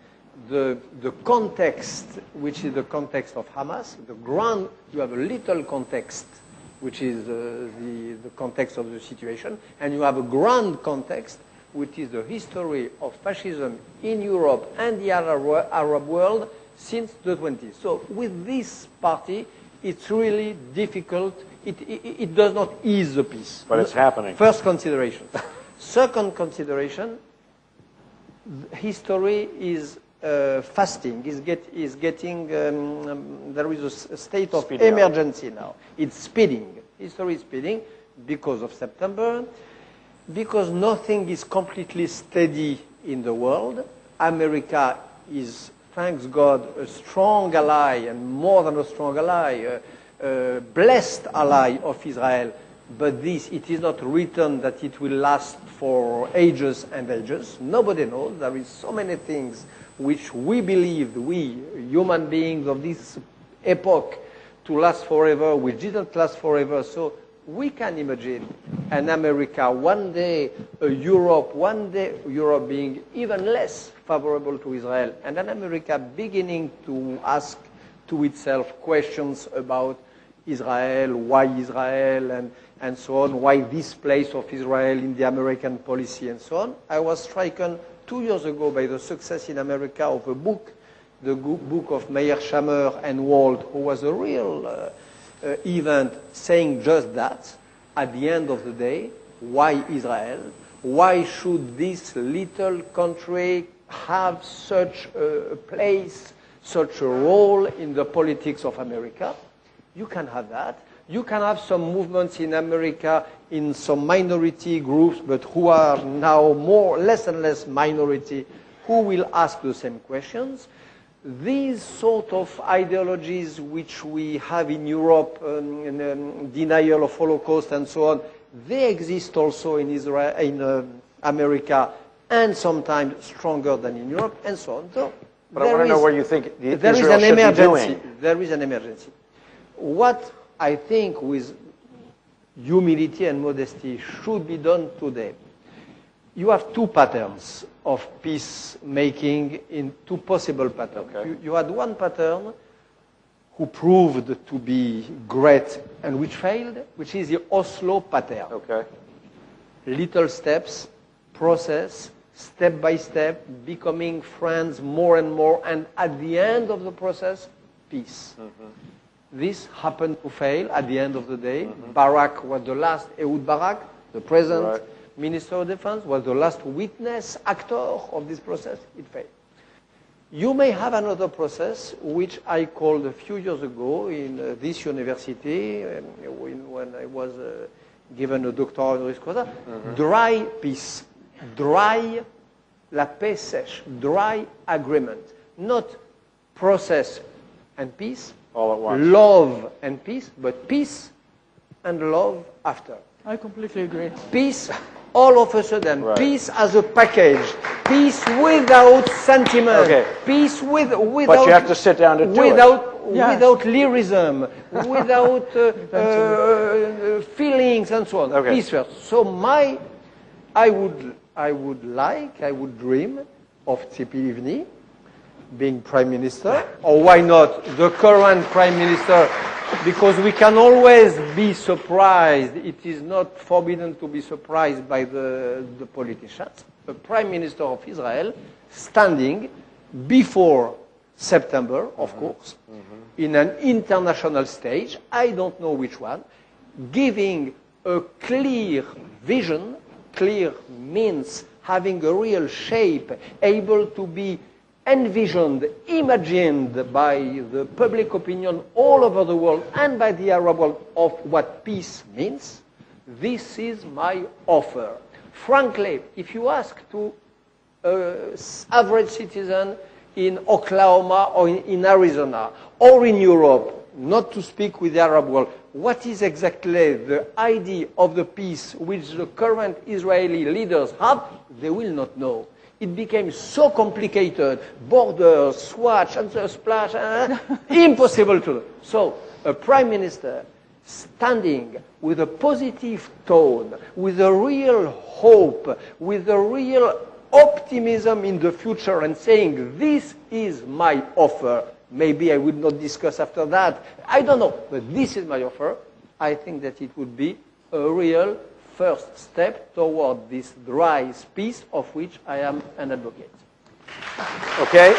The context, which is the context of Hamas, you have a little context, which is the context of the situation, and you have a grand context, which is the history of fascism in Europe and the Arab world since the 20s. So with this party, it's really difficult. It does not ease the peace. But it's happening. First consideration. Second consideration, history is fasting, is getting, there is a state of emergency now. It's speeding. History is speeding because of September, because nothing is completely steady in the world. America is, thanks God, a strong ally, and more than a strong ally, a blessed ally of Israel. But it is not written that it will last for ages and ages. Nobody knows. There is so many things which we believed, we human beings of this epoch, to last forever, which didn't last forever. So we can imagine an America one day, a Europe one day, Europe being even less favorable to Israel, and an America beginning to ask to itself questions about Israel, why Israel, and so on, why this place of Israel in the American policy, and so on. I was stricken 2 years ago by the success in America of a book, the book of Meyer Shammer and Wald, who was a real event saying just that. At the end of the day, why Israel? Why should this little country have such a place, such a role in the politics of America? You can have that. You can have some movements in America in some minority groups, but who are now less and less minority, who will ask the same questions. These sort of ideologies which we have in Europe, denial of Holocaust and so on, they exist also in Israel, in America, and sometimes stronger than in Europe, and so on. So but I want to know where you think there Israel is an should emergency. be doing. There is an emergency. What I think with humility and modesty should be done today. You have two patterns of peacemaking, in two possible patterns. Okay. You had one pattern who proved to be great and which failed, which is the Oslo pattern. Okay. Little steps, process, step by step, becoming friends more and more, and at the end of the process, peace. This happened to fail at the end of the day. Barak was the last, Ehud Barak, the present Minister of Defense, was the last witness, actor of this process. It failed. You may have another process, which I called a few years ago in this university, when I was given a doctoral honoris causa, dry peace, dry, la paix sèche, dry agreement, not process and peace, all at once. Love and peace, but peace and love after. I completely agree. Peace, all of a sudden, peace as a package, peace without sentiment, peace without. But you have to sit down to do without lyrism, without feelings and so on. Peace first. So I would dream of Tzipi Livni being prime minister, or why not the current prime minister, because we can always be surprised. It is not forbidden to be surprised by the politicians. The prime minister of Israel standing before September, of course, in an international stage, I don't know which one, giving a clear vision clear means having a real shape, able to be envisioned, imagined by the public opinion all over the world and by the Arab world of what peace means, this is my offer. Frankly, if you ask to an average citizen in Oklahoma or in Arizona or in Europe, not to speak with the Arab world, what is exactly the idea of the peace which the current Israeli leaders have, they will not know. It became so complicated, borders, swatch, answer, splash, impossible to know. So a prime minister standing with a positive tone, with a real hope, with a real optimism in the future and saying, this is my offer. Maybe I would not discuss after that. I don't know, but this is my offer. I think that it would be a real first step toward this dry peace of which I am an advocate. Okay,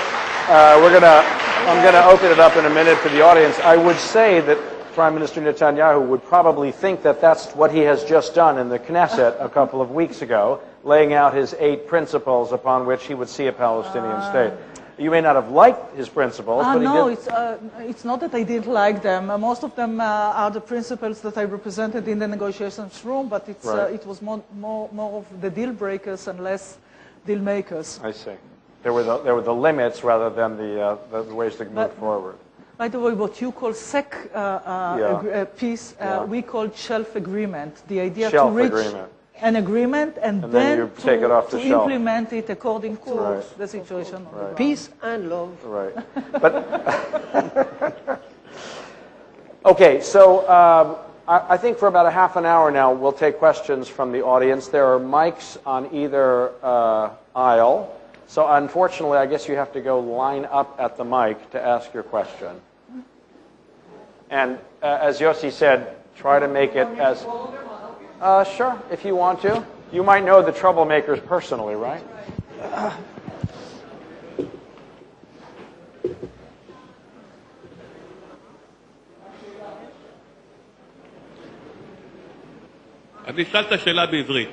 I'm gonna open it up in a minute to the audience. I would say that Prime Minister Netanyahu would probably think that that's what he has just done in the Knesset a couple of weeks ago, laying out his 8 principles upon which he would see a Palestinian state. You may not have liked his principles, but no, he did. it's not that I didn't like them. Most of them are the principles that I represented in the negotiations room, but it's, it was more of the deal breakers and less deal makers. I see. There were the limits rather than the ways to move forward. By the way, what you call peace, we call shelf agreement. The idea to reach an agreement and then you take it off the to shelf. Implement it according to the situation. Right. Peace and love. Right. But okay, so I think for about a half an hour now we'll take questions from the audience. There are mics on either aisle. So unfortunately, I guess you have to go line up at the mic to ask your question. And as Yossi said, try to make it as... sure, if you want to. You might know the troublemakers personally, right? אני אשאל את השאלה בעברית.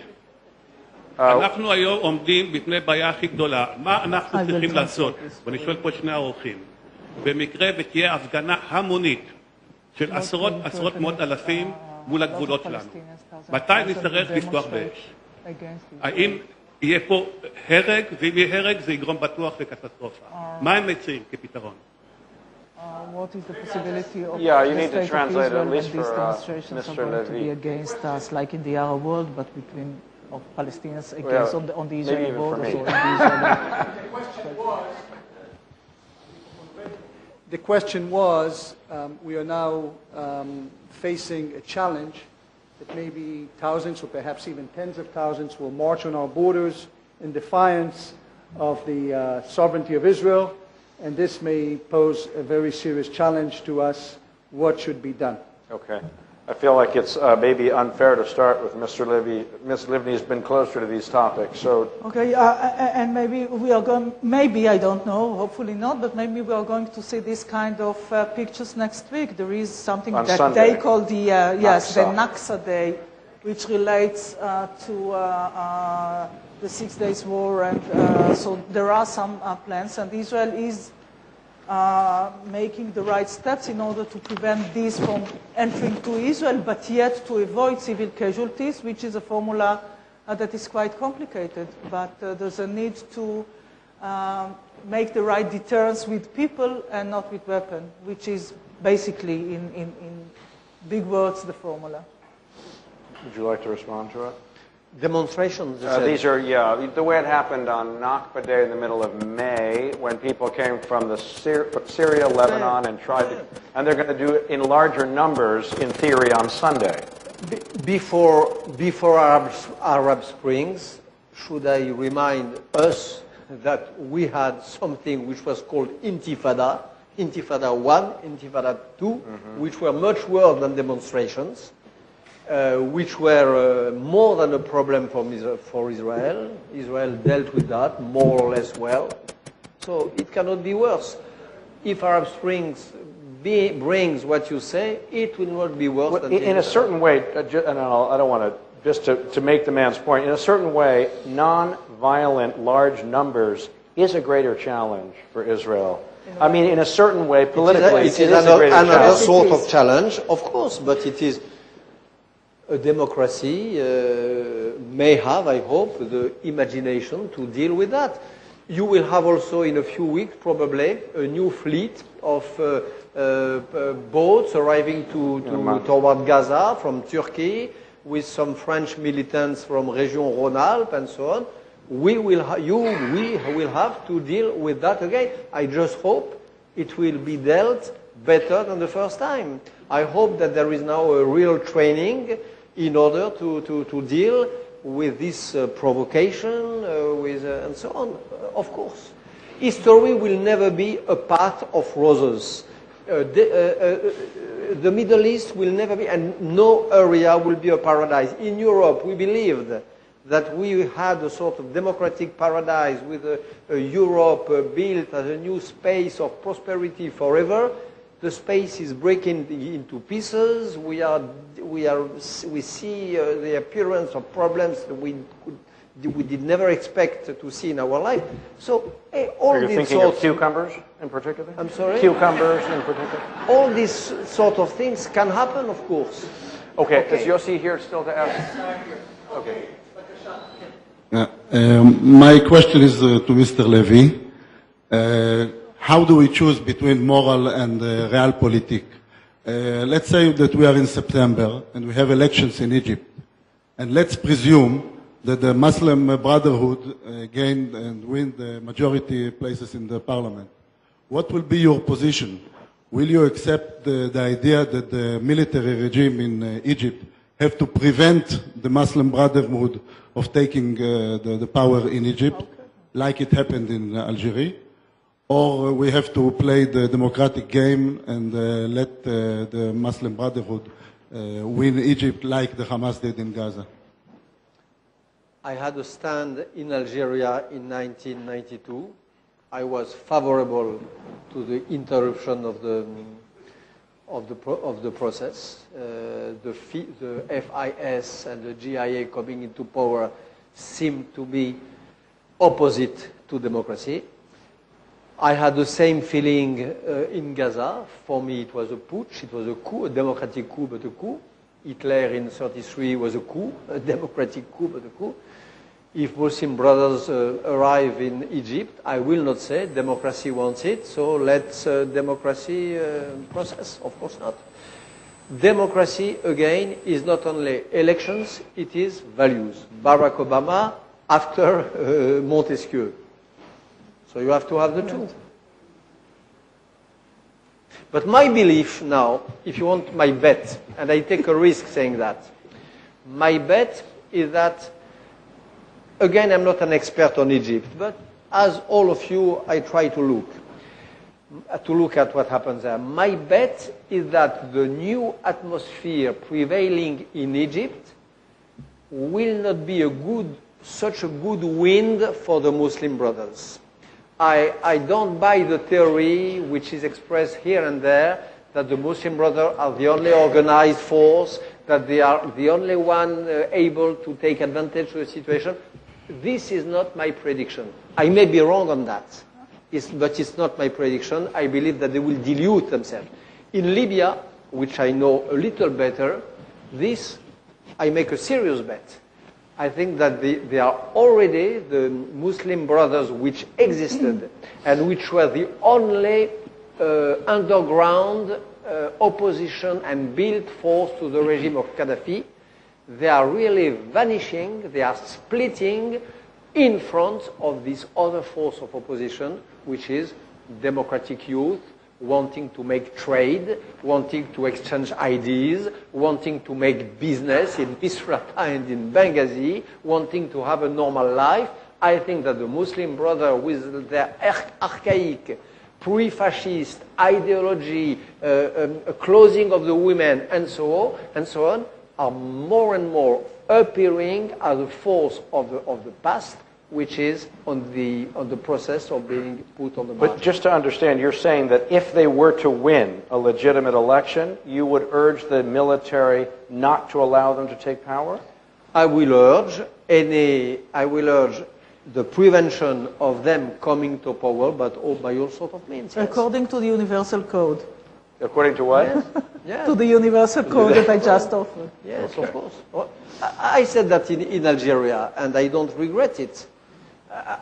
אנחנו היום עומדים בפני בעיה הכי גדולה. מה אנחנו צריכים לעשות? ואני שואל פה שני האורחים. במקרה ותהיה הפגנה המונית של עשרות מאות אלפים מול הגבולות שלנו. מתי נצטרך לפתוח באש? האם יהיה פה הרג, ואם יהיה הרג זה יגרום בטוח לקטסטרופה. מה הם מציעים כפתרון? What is the possibility of you the need to state translate of Israel at least when these for demonstrations Mr. are going to be Levy. against us, like in the Arab world, but between of Palestinians against on the Israeli borders or in the Israeli... The question was, we are now facing a challenge that maybe thousands or perhaps even tens of thousands will march on our borders in defiance of the sovereignty of Israel, and this may pose a very serious challenge to us. What should be done? Okay. I feel like it's maybe unfair to start with Mr. Levy. Ms. Livni has been closer to these topics, so... Okay, and maybe we are going, maybe, I don't know, hopefully not, but maybe we are going to see this kind of pictures next week. There is something on that Sunday. they call the, the Naksa Day, which relates to the 6 Days War, and so there are some plans, and Israel is making the right steps in order to prevent this from entering to Israel, but yet to avoid civil casualties, which is a formula that is quite complicated. But there's a need to make the right deterrence with people and not with weapons, which is basically, in big words, the formula. Would you like to respond to it? Demonstrations. These are, the way it happened on Nakba Day in the middle of May, when people came from Syria, Lebanon, and tried to, and they're going to do it in larger numbers, in theory, on Sunday. Before Arab Springs, should I remind us that we had something which was called Intifada, Intifada 1, Intifada 2, which were much worse than demonstrations. Which were more than a problem for Israel. Israel dealt with that more or less well. So it cannot be worse. If Arab Springs brings what you say, it will not be worse than in a certain way, and I don't want to just to make the man's point, in a certain way, non-violent large numbers is a greater challenge for Israel. I mean, in a certain way, politically, it is a greater another challenge. sort of challenge, of course, but it is a democracy may have, I hope, the imagination to deal with that. You will have also in a few weeks probably a new fleet of boats arriving toward Gaza from Turkey with some French militants from Région Rhône-Alpes and so on. We will have to deal with that again. I just hope it will be dealt better than the first time. I hope that there is now a real training in order to deal with this provocation and so on. Of course. History will never be a path of roses. The Middle East will never be, and no area will be a paradise. In Europe, we believed that we had a sort of democratic paradise with a Europe built as a new space of prosperity forever. The space is breaking into pieces. We see the appearance of problems that we did never expect to see in our life. So all Are you these thinking sorts of cucumbers in particular? I'm sorry? Cucumbers in particular? All these sort of things can happen, of course. Okay, is Yossi here still to ask? Okay. My question is to Mr. Levy. How do we choose between moral and realpolitik? Let's say that we are in September and we have elections in Egypt. And let's presume that the Muslim Brotherhood gained and win the majority places in the parliament. What will be your position? Will you accept the idea that the military regime in Egypt have to prevent the Muslim Brotherhood of taking the power in Egypt, like it happened in Algeria? Or we have to play the democratic game and let the Muslim Brotherhood win Egypt like the Hamas did in Gaza? I had a stand in Algeria in 1992. I was favorable to the interruption of the process. The FIS and the GIA coming into power seemed to be opposite to democracy. I had the same feeling in Gaza. For me, it was a putsch. It was a coup, a democratic coup, but a coup. Hitler in 1933 was a coup, a democratic coup, but a coup. If Muslim brothers arrive in Egypt, I will not say democracy wants it, so let's democracy process. Of course not. Democracy, again, is not only elections, it is values. Barack Obama after Montesquieu. So you have to have the two. But my belief now, if you want my bet, and I take a risk saying that, my bet is that, again, I'm not an expert on Egypt, but as all of you, I try to look at what happens there. My bet is that the new atmosphere prevailing in Egypt will not be such a good wind for the Muslim brothers. I don't buy the theory which is expressed here and there that the Muslim brothers are the only organized force, that they are the only one able to take advantage of the situation. This is not my prediction. I may be wrong on that, but it's not my prediction. I believe that they will dilute themselves. In Libya, which I know a little better, I make a serious bet. I think that they are already the Muslim brothers which existed and which were the only underground opposition and built force to the regime of Gaddafi. They are really vanishing, they are splitting in front of this other force of opposition, which is democratic youth, wanting to make trade, wanting to exchange ideas, wanting to make business in Misrata and in Benghazi, wanting to have a normal life. I think that the Muslim Brothers, with their archaic, pre-fascist ideology, closing of the women, and so on, are more and more appearing as a force of the past, which is on the process of being put on the margin. But just to understand, you're saying that if they were to win a legitimate election, you would urge the military not to allow them to take power? I will urge the prevention of them coming to power, but by all sorts of means. Yes. According to the Universal Code. According to what? Yes. To the Universal Code that I just offered. Yes, of course. Well, I said that in Algeria, and I don't regret it.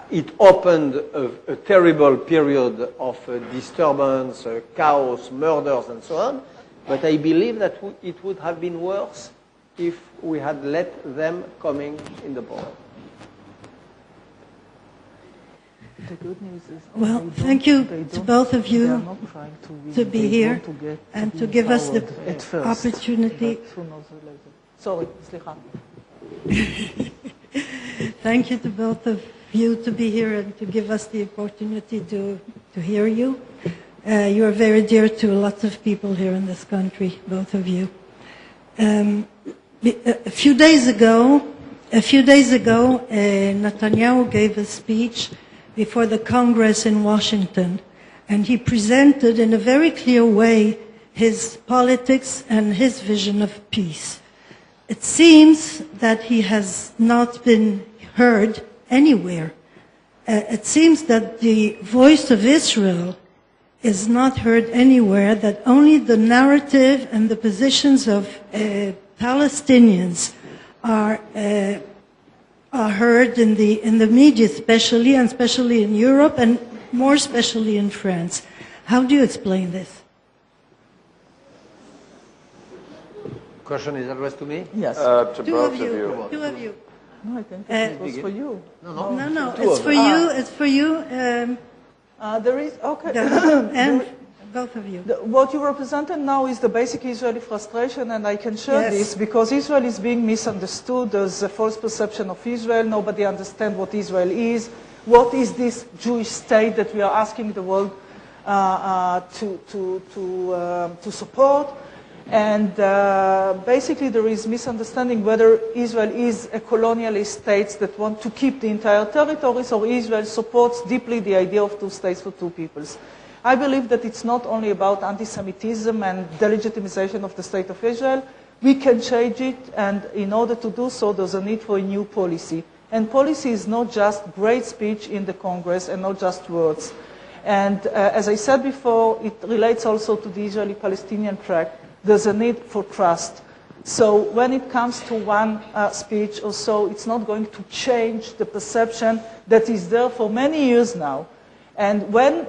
It opened a terrible period of disturbance, chaos, murders, and so on. But I believe that it would have been worse if we had let them coming in the power. The good news is, well, thank you to both of you to be here and to give us the opportunity. Sorry, slicha. Thank you to both of you to be here and to give us the opportunity to hear you. You are very dear to lots of people here in this country, both of you. A few days ago, Netanyahu gave a speech before the Congress in Washington, and he presented in a very clear way his politics and his vision of peace. It seems that he has not been heard anywhere. It seems that the voice of Israel is not heard anywhere, that only the narrative and the positions of Palestinians are heard in the media, especially, and especially in Europe, and more especially in France. How do you explain this? Question is addressed to me? Yes. To Two both of of you. you. Two of you. No, I think it was for you. No, it's for you. It's for you. There is, okay. And both of you. What you represented now is the basic Israeli frustration, and I can share Yes. this because Israel is being misunderstood. There's a false perception of Israel. Nobody understands what Israel is. What is this Jewish state that we are asking the world to support? And basically there is misunderstanding whether Israel is a colonialist state that want to keep the entire territories, or Israel supports deeply the idea of two states for two peoples. I believe that it's not only about anti-Semitism and delegitimization of the state of Israel. We can change it, and in order to do so, there's a need for a new policy. And policy is not just great speech in the Congress and not just words. And as I said before, it relates also to the Israeli-Palestinian track. There's a need for trust. So when it comes to one speech or so, it's not going to change the perception that is there for many years now. And when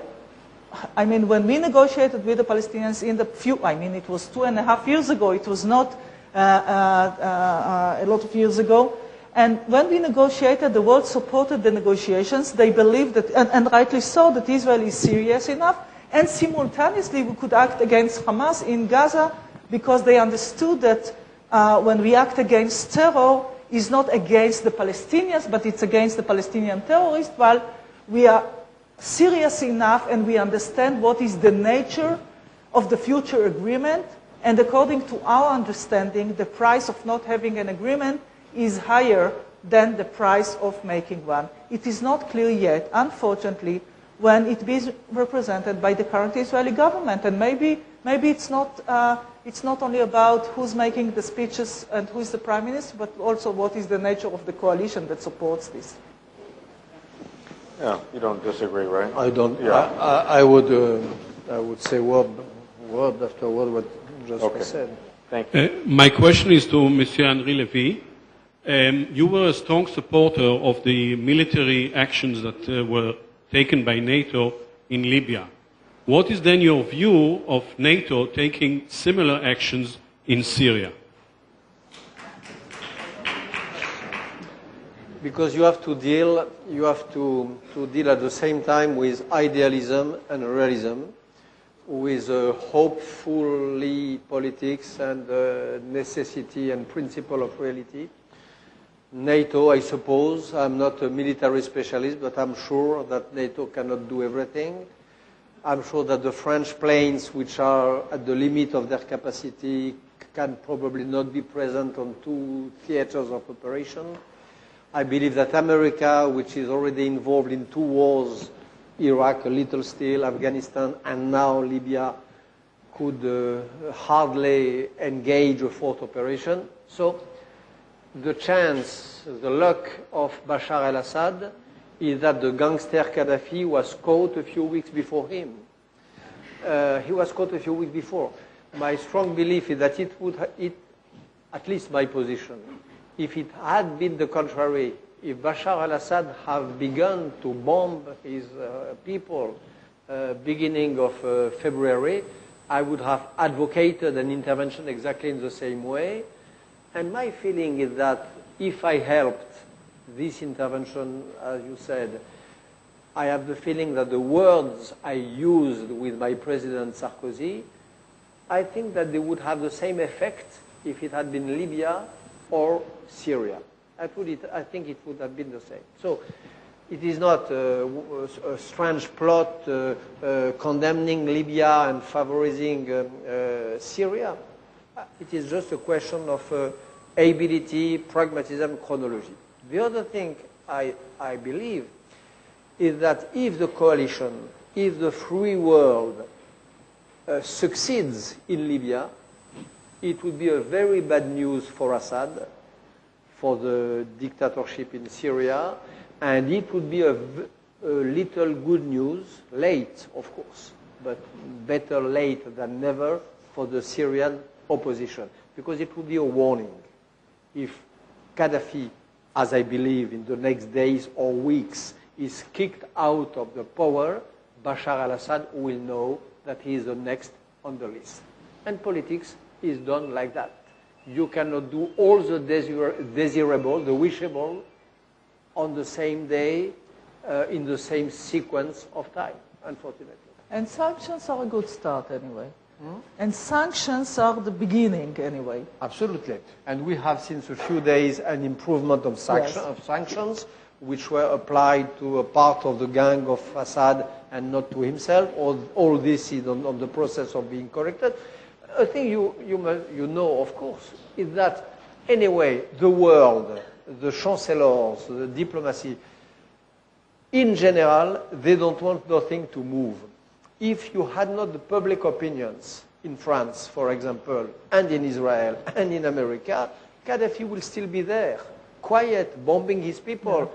we negotiated with the Palestinians it was 2.5 years ago, it was not a lot of years ago. And when we negotiated, the world supported the negotiations. They believed that, and rightly so, that Israel is serious enough. And simultaneously, we could act against Hamas in Gaza because they understood that when we act against terror, it's not against the Palestinians, but it's against the Palestinian terrorists, while we are serious enough and we understand what is the nature of the future agreement. And according to our understanding, the price of not having an agreement is higher than the price of making one. It is not clear yet, unfortunately, when it is represented by the current Israeli government. And maybe it's not only about who's making the speeches and who is the prime minister, but also what is the nature of the coalition that supports this. Yeah, you don't disagree, right? I don't. Yeah. I would say word after word what just was said. Thank you. My question is to Monsieur Henri Levy. You were a strong supporter of the military actions that were taken by NATO in Libya. What is then your view of NATO taking similar actions in Syria? Because you have to deal at the same time with idealism and realism, with hopefully politics and necessity and principle of reality. NATO, I suppose, I'm not a military specialist, but I'm sure that NATO cannot do everything. I'm sure that the French planes, which are at the limit of their capacity, can probably not be present on two theaters of operation. I believe that America, which is already involved in two wars, Iraq, a little still, Afghanistan, and now Libya, could hardly engage a fourth operation. So the chance, the luck of Bashar al-Assad is that the gangster Gaddafi was caught a few weeks before him. He was caught a few weeks before. My strong belief is that at least my position, if it had been the contrary, if Bashar al-Assad had begun to bomb his people beginning of February, I would have advocated an intervention exactly in the same way. And my feeling is that if I helped this intervention, as you said, I have the feeling that the words I used with my President Sarkozy, I think that they would have the same effect if it had been Libya or Syria. I think it would have been the same. So it is not a strange plot condemning Libya and favorizing Syria. It is just a question of ability, pragmatism, chronology. The other thing I believe is that if the coalition, if the free world succeeds in Libya, it would be a very bad news for Assad, for the dictatorship in Syria, and it would be a little good news, late of course, but better late than never for the Syrian opposition, because it would be a warning. If Gaddafi, as I believe in the next days or weeks, is kicked out of the power, Bashar al-Assad will know that he is the next on the list. And politics is done like that. You cannot do all the desirable, the wishable, on the same day, in the same sequence of time, unfortunately. And sanctions are a good start anyway. And sanctions are the beginning anyway. Absolutely. And we have since a few days an improvement of sanctions, which were applied to a part of the gang of Assad and not to himself. All this is on the process of being corrected. A thing you know, of course, is that anyway, the world, the chancellors, the diplomacy, in general, they don't want nothing to move. If you had not the public opinions in France, for example, and in Israel, and in America, Gaddafi will still be there, quiet, bombing his people,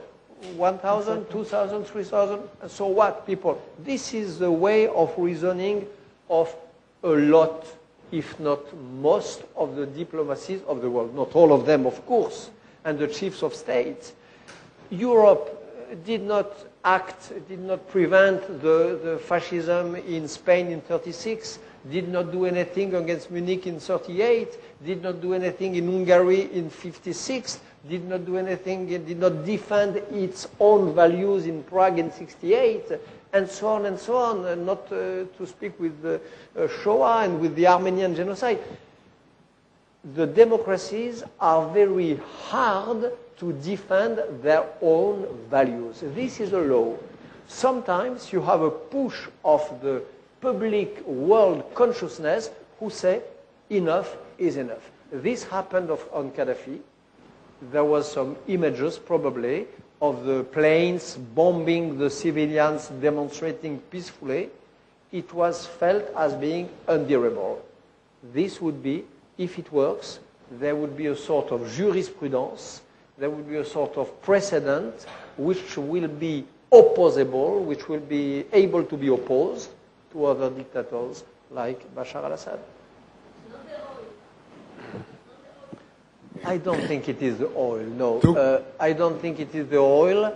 1,000, 2,000, 3,000, and so what, people? This is the way of reasoning of a lot, if not most, of the diplomacies of the world. Not all of them, of course, and the chiefs of state. Europe did not act, did not prevent the fascism in Spain in 1936, did not do anything against Munich in 1938, did not do anything in Hungary in 1956, did not do anything, did not defend its own values in Prague in 1968, and so on and so on, and not to speak with the Shoah and with the Armenian genocide. The democracies are very hard to defend their own values. This is a law. Sometimes you have a push of the public world consciousness who say enough is enough. This happened on Gaddafi. There was some images probably of the planes bombing the civilians demonstrating peacefully. It was felt as being unbearable. This would be, if it works, there would be a sort of jurisprudence, there will be a sort of precedent which will be opposable, which will be able to be opposed to other dictators like Bashar al-Assad. I don't think it is the oil, no. I don't think it is the oil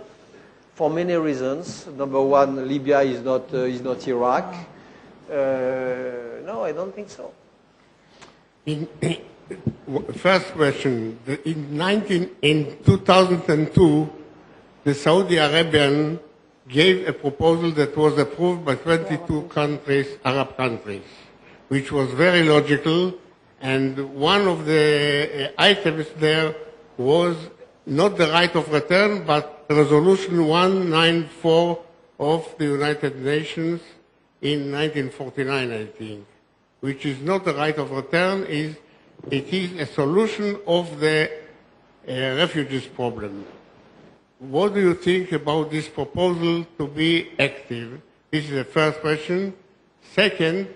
for many reasons. Number one, Libya is not Iraq. No, I don't think so. First question. In 2002, the Saudi Arabian gave a proposal that was approved by 22 countries, Arab countries, which was very logical. And one of the items there was not the right of return, but Resolution 194 of the United Nations in 1949, I think, which is not the right of return, it is a solution of the refugees problem. What do you think about this proposal to be active? This is the first question. Second,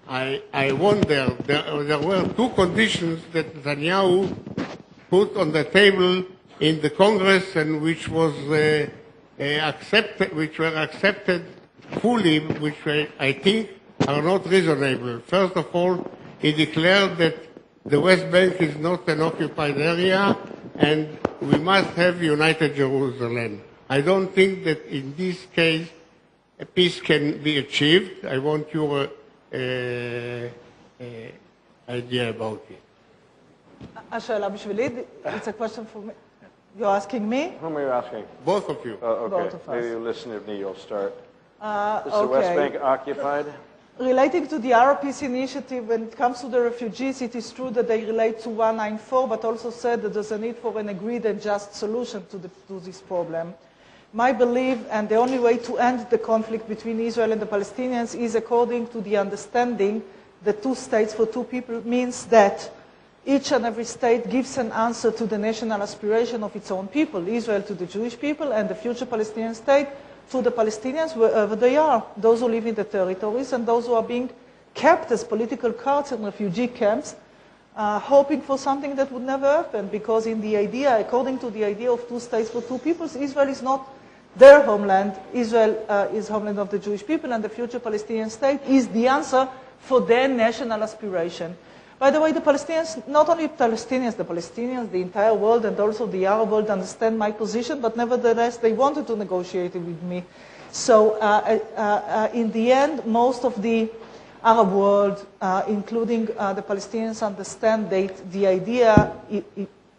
I wonder, there were two conditions that Netanyahu put on the table in the Congress and which was which were accepted fully, which I think are not reasonable. First of all, he declared that the West Bank is not an occupied area and we must have United Jerusalem. I don't think that in this case a peace can be achieved. I want your idea about it. השאלה בשבילי, it's a question for me. You're asking me? Whom are you asking? Both of you. Oh, okay. Both of us. Maybe you listen to me, you'll start. Is the West Okay. Bank occupied? Relating to the Arab Peace Initiative, when it comes to the refugees, it is true that they relate to 194, but also said that there's a need for an agreed and just solution to this problem. My belief, and the only way to end the conflict between Israel and the Palestinians is according to the understanding that 2 states for 2 people means that each and every state gives an answer to the national aspiration of its own people, Israel to the Jewish people and the future Palestinian state to the Palestinians wherever they are, those who live in the territories and those who are being kept as political cards in refugee camps, hoping for something that would never happen, because in the idea, according to the idea of 2 states for 2 peoples, Israel is not their homeland. Israel is homeland of the Jewish people, and the future Palestinian state is the answer for their national aspiration. By the way, the Palestinians, not only Palestinians, the entire world and also the Arab world understand my position, but nevertheless they wanted to negotiate it with me. So in the end, most of the Arab world, including the Palestinians, understand that the idea,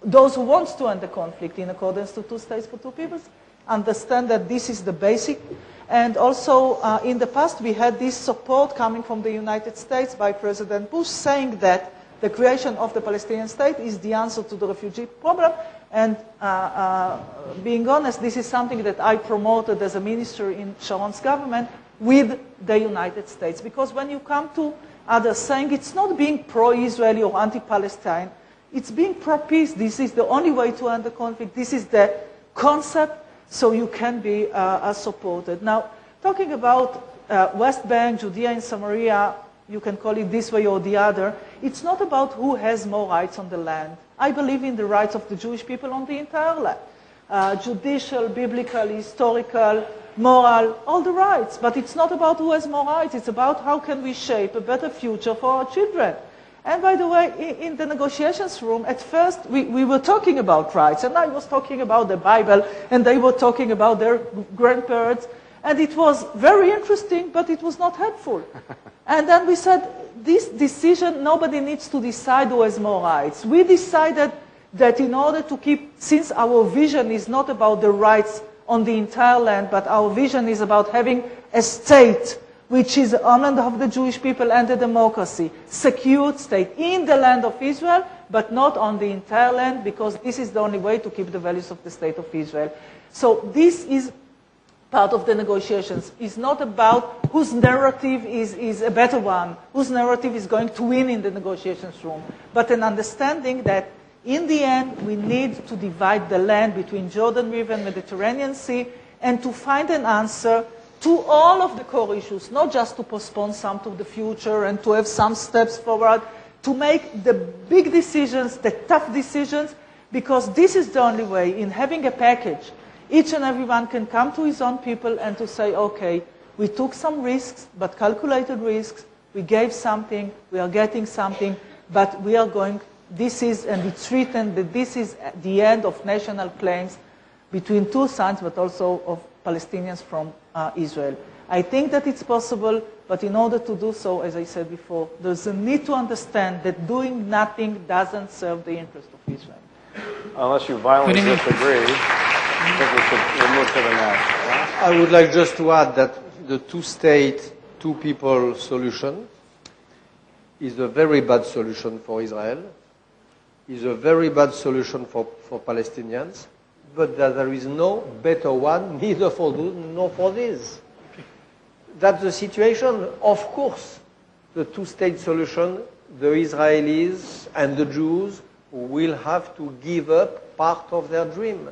those who want to end the conflict in accordance to 2 states for 2 peoples, understand that this is the basic. And also, in the past, we had this support coming from the United States by President Bush saying that the creation of the Palestinian state is the answer to the refugee problem. And being honest, this is something that I promoted as a minister in Sharon's government with the United States. Because when you come to others saying it's not being pro-Israeli or anti-Palestine, it's being pro-peace. This is the only way to end the conflict. This is the concept. So you can be supported. Now, talking about West Bank, Judea and Samaria, you can call it this way or the other, it's not about who has more rights on the land. I believe in the rights of the Jewish people on the entire land. Judicial, biblical, historical, moral, all the rights. But it's not about who has more rights. It's about how can we shape a better future for our children. And by the way, in the negotiations room, at first we were talking about rights, and I was talking about the Bible, and they were talking about their grandparents, and it was very interesting, but it was not helpful. And then we said, this decision, nobody needs to decide who has more rights. We decided that in order to keep, since our vision is not about the rights on the entire land, but our vision is about having a state which is the homeland of the Jewish people and the democracy, secured state in the land of Israel, but not on the entire land, because this is the only way to keep the values of the state of Israel. So this is part of the negotiations. It's not about whose narrative is a better one, whose narrative is going to win in the negotiations room, but an understanding that in the end we need to divide the land between Jordan River and Mediterranean Sea and to find an answer to all of the core issues, not just to postpone some to the future and to have some steps forward, to make the big decisions, the tough decisions, because this is the only way. In having a package, each and everyone can come to his own people and to say, okay, we took some risks, but calculated risks, we gave something, we are getting something, but we are going, this is, and it's written that this is the end of national claims between 2 sides, but also of Palestinians from Israel. I think that it's possible, but in order to do so, as I said before, there's a need to understand that doing nothing doesn't serve the interest of Israel. Unless you violently disagree, I think we should move to the next. I would like just to add that the 2-state, 2-people solution is a very bad solution for Israel, is a very bad solution for Palestinians, but that there is no better one, neither for those nor for this. That's the situation. Of course, the 2-state solution, the Israelis and the Jews will have to give up part of their dream.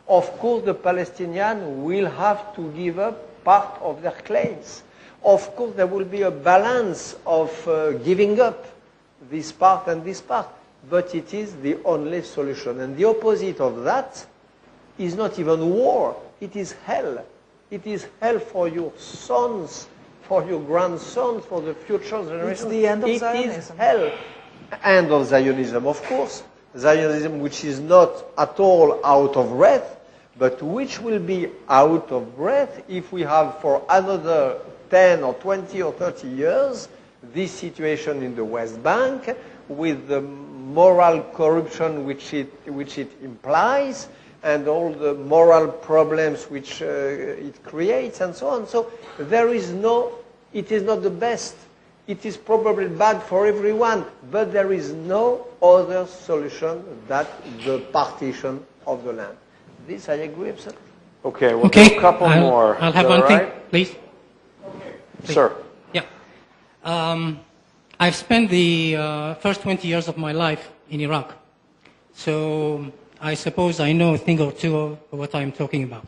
Of course, the Palestinians will have to give up part of their claims. Of course, there will be a balance of giving up this part and this part. but it is the only solution. And the opposite of that is not even war, it is hell. It is hell for your sons, for your grandsons, for the future generations. It's the end of Zionism. It is hell. End of Zionism, of course. Zionism which is not at all out of breath, but which will be out of breath if we have for another 10 or 20 or 30 years this situation in the West Bank with the moral corruption which it implies and all the moral problems which it creates and so on. So there is it is not the best. It is probably bad for everyone, but there is no other solution than the partition of the land. This I agree absolutely. Okay, we'll do a couple more. I'll have one thing, please. Please. Sir. Yeah. I've spent the first 20 years of my life in Iraq. So I suppose I know a thing or two of what I'm talking about.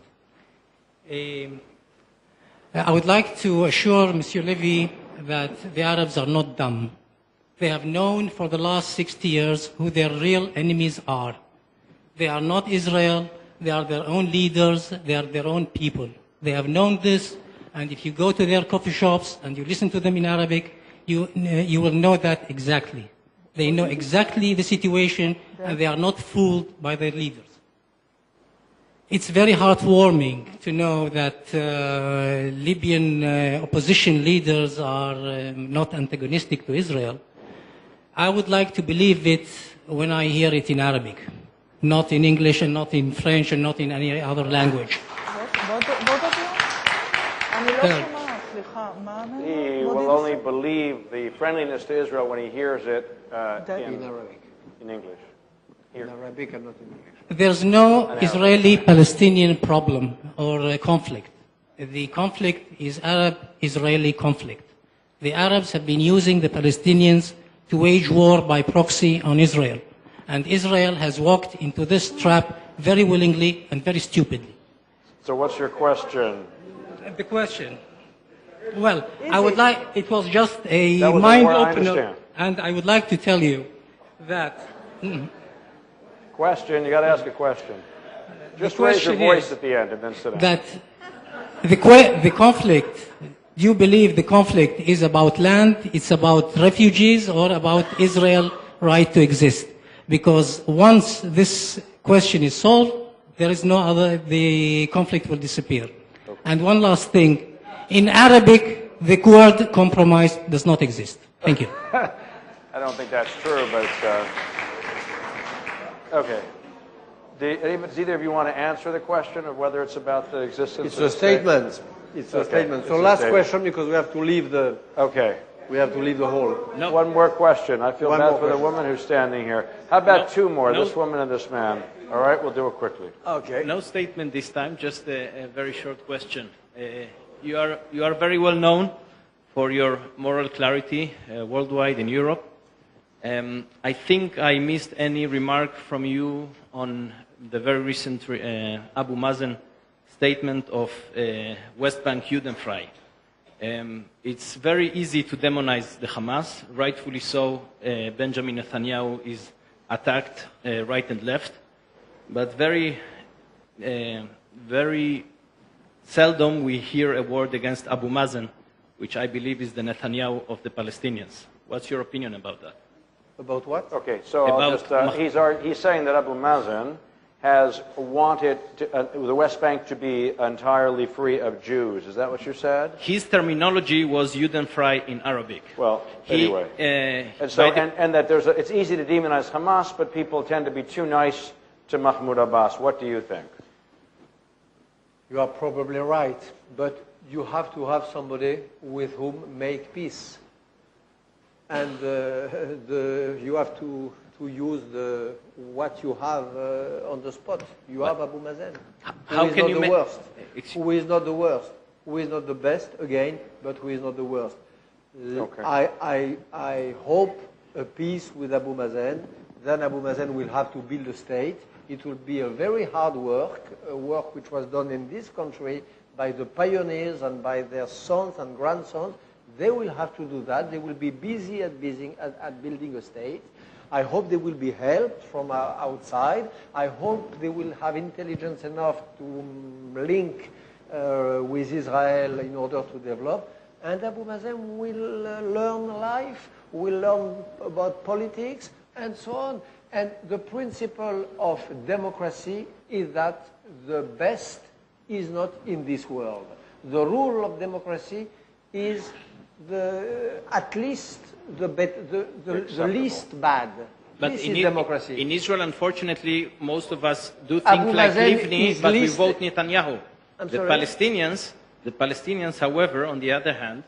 I would like to assure Monsieur Levy that the Arabs are not dumb. They have known for the last 60 years who their real enemies are. They are not Israel, they are their own leaders, they are their own people. They have known this, and if you go to their coffee shops and you listen to them in Arabic, you will know that exactly. They know exactly the situation, and they are not fooled by their leaders. It's very heartwarming to know that Libyan opposition leaders are not antagonistic to Israel. I would like to believe it when I hear it in Arabic, not in English and not in French and not in any other language. He will only believe the friendliness to Israel when he hears it in Arabic. In English. In Arabic and not in English. There's no Israeli-Palestinian problem or conflict. The conflict is Arab-Israeli conflict. The Arabs have been using the Palestinians to wage war by proxy on Israel. And Israel has walked into this trap very willingly and very stupidly. So what's your question? The question. Well, I would like, it was just a mind opener. And I would like to tell you that... Question, you got to ask a question. Just raise your voice at the end and then sit down. That the conflict, do you believe the conflict is about land, it's about refugees, or about Israel's right to exist? Because once this question is solved, there is no other, the conflict will disappear. Okay. And one last thing, in Arabic, the word compromise does not exist. Thank you. I don't think that's true, but... Okay. Does either of you want to answer the question of whether it's about the existence of the state? It's a statement. So last question, because we have to leave the... Okay. We have to leave the hall. No. One more question. I feel bad for the woman who's standing here. How about two more, this woman and this man? All right, we'll do it quickly. Okay. No statement this time, just a very short question. You are very well known for your moral clarity worldwide in Europe. I think I missed any remark from you on the very recent Abu Mazen statement of West Bank Judenfrei. It's very easy to demonize the Hamas, rightfully so. Benjamin Netanyahu is attacked right and left, but very seldom we hear a word against Abu Mazen, which I believe is the Netanyahu of the Palestinians. What's your opinion about that? About what? Okay, so he's saying that Abu Mazen has wanted the West Bank to be entirely free of Jews. Is that what you said? His terminology was Judenfrei in Arabic. Well, anyway. And that it's easy to demonize Hamas, but people tend to be too nice to Mahmoud Abbas. What do you think? You are probably right, but you have to have somebody with whom make peace. And you have to use what you have on the spot. You have Abu Mazen, who is not the worst, who is not the worst, who is not the best, again, but who is not the worst. Okay. I hope a peace with Abu Mazen. Then Abu Mazen will have to build a state. It will be a very hard work, a work which was done in this country by the pioneers and by their sons and grandsons. They will have to do that. They will be busy at building a state. I hope they will be helped from outside. I hope they will have intelligence enough to link with Israel in order to develop. And Abu Mazen will learn life, will learn about politics, and so on. And the principle of democracy is that the best is not in this world. The rule of democracy is at least the least bad. But this is democracy. In Israel, unfortunately, most of us do think like Livni, but we vote Netanyahu. The Palestinians, however, on the other hand,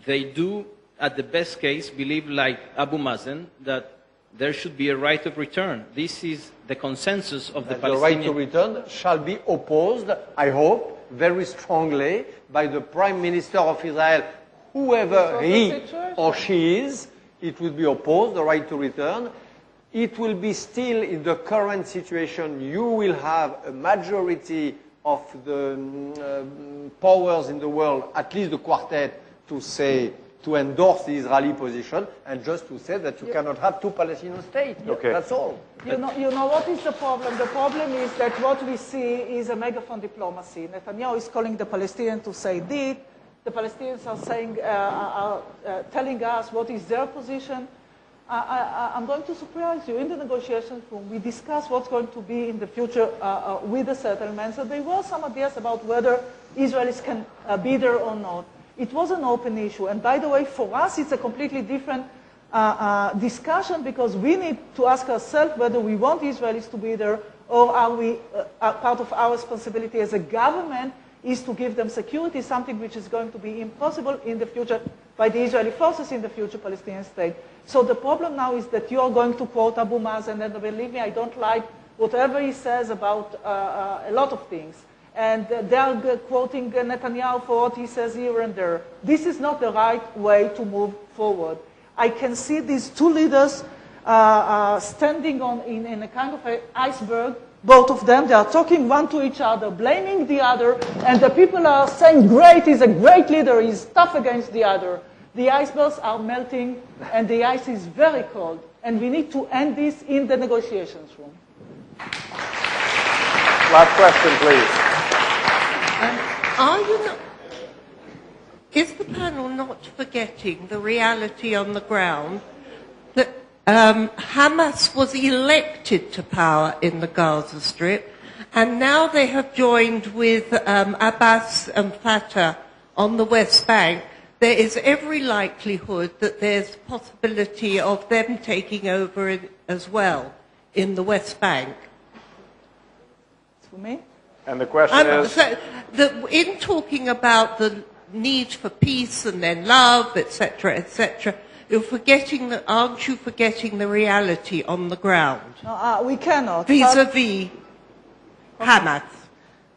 they do, at the best case, believe like Abu Mazen that there should be a right of return. This is the consensus of the Palestinians. The right to return shall be opposed, I hope, very strongly by the Prime Minister of Israel, whoever he or she is. It will be opposed, the right to return. It will be still in the current situation. You will have a majority of the powers in the world, at least the quartet, to endorse the Israeli position, and just to say that you cannot have two Palestinian states. Okay. That's all. You know what is the problem? The problem is that what we see is a megaphone diplomacy. Netanyahu is calling the Palestinians to say this. The Palestinians are saying, telling us what is their position. I'm going to surprise you. In the negotiations room, we discussed what's going to be in the future with the settlements. So there were some ideas about whether Israelis can be there or not. It was an open issue. And by the way, for us, it's a completely different discussion because we need to ask ourselves whether we want Israelis to be there or are we part of our responsibility as a government is to give them security, something which is going to be impossible in the future by the Israeli forces in the future Palestinian state. So the problem now is that you are going to quote Abu Mazen, and believe me, I don't like whatever he says about a lot of things. And they are quoting Netanyahu for what he says here and there. This is not the right way to move forward. I can see these two leaders standing in a kind of an iceberg. Both of them, they are talking one to each other, blaming the other, and the people are saying, great, he's a great leader, he's tough against the other. The icebergs are melting, and the ice is very cold, and we need to end this in the negotiations room. Last question, please. Is the panel not forgetting the reality on the ground that Hamas was elected to power in the Gaza Strip, and now they have joined with Abbas and Fatah on the West Bank? There is every likelihood that there's possibility of them taking over as well in the West Bank. For me? And the question is? In talking about the need for peace and then love, etc., aren't you forgetting the reality on the ground? No, we cannot. Vis-a-vis Hamas.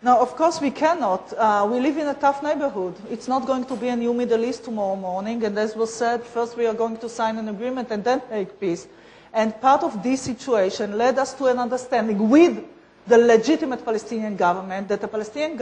No, of course we cannot. We live in a tough neighborhood. It's not going to be a new Middle East tomorrow morning. And as was said, first we are going to sign an agreement and then make peace. And part of this situation led us to an understanding with the legitimate Palestinian government that the Palestinian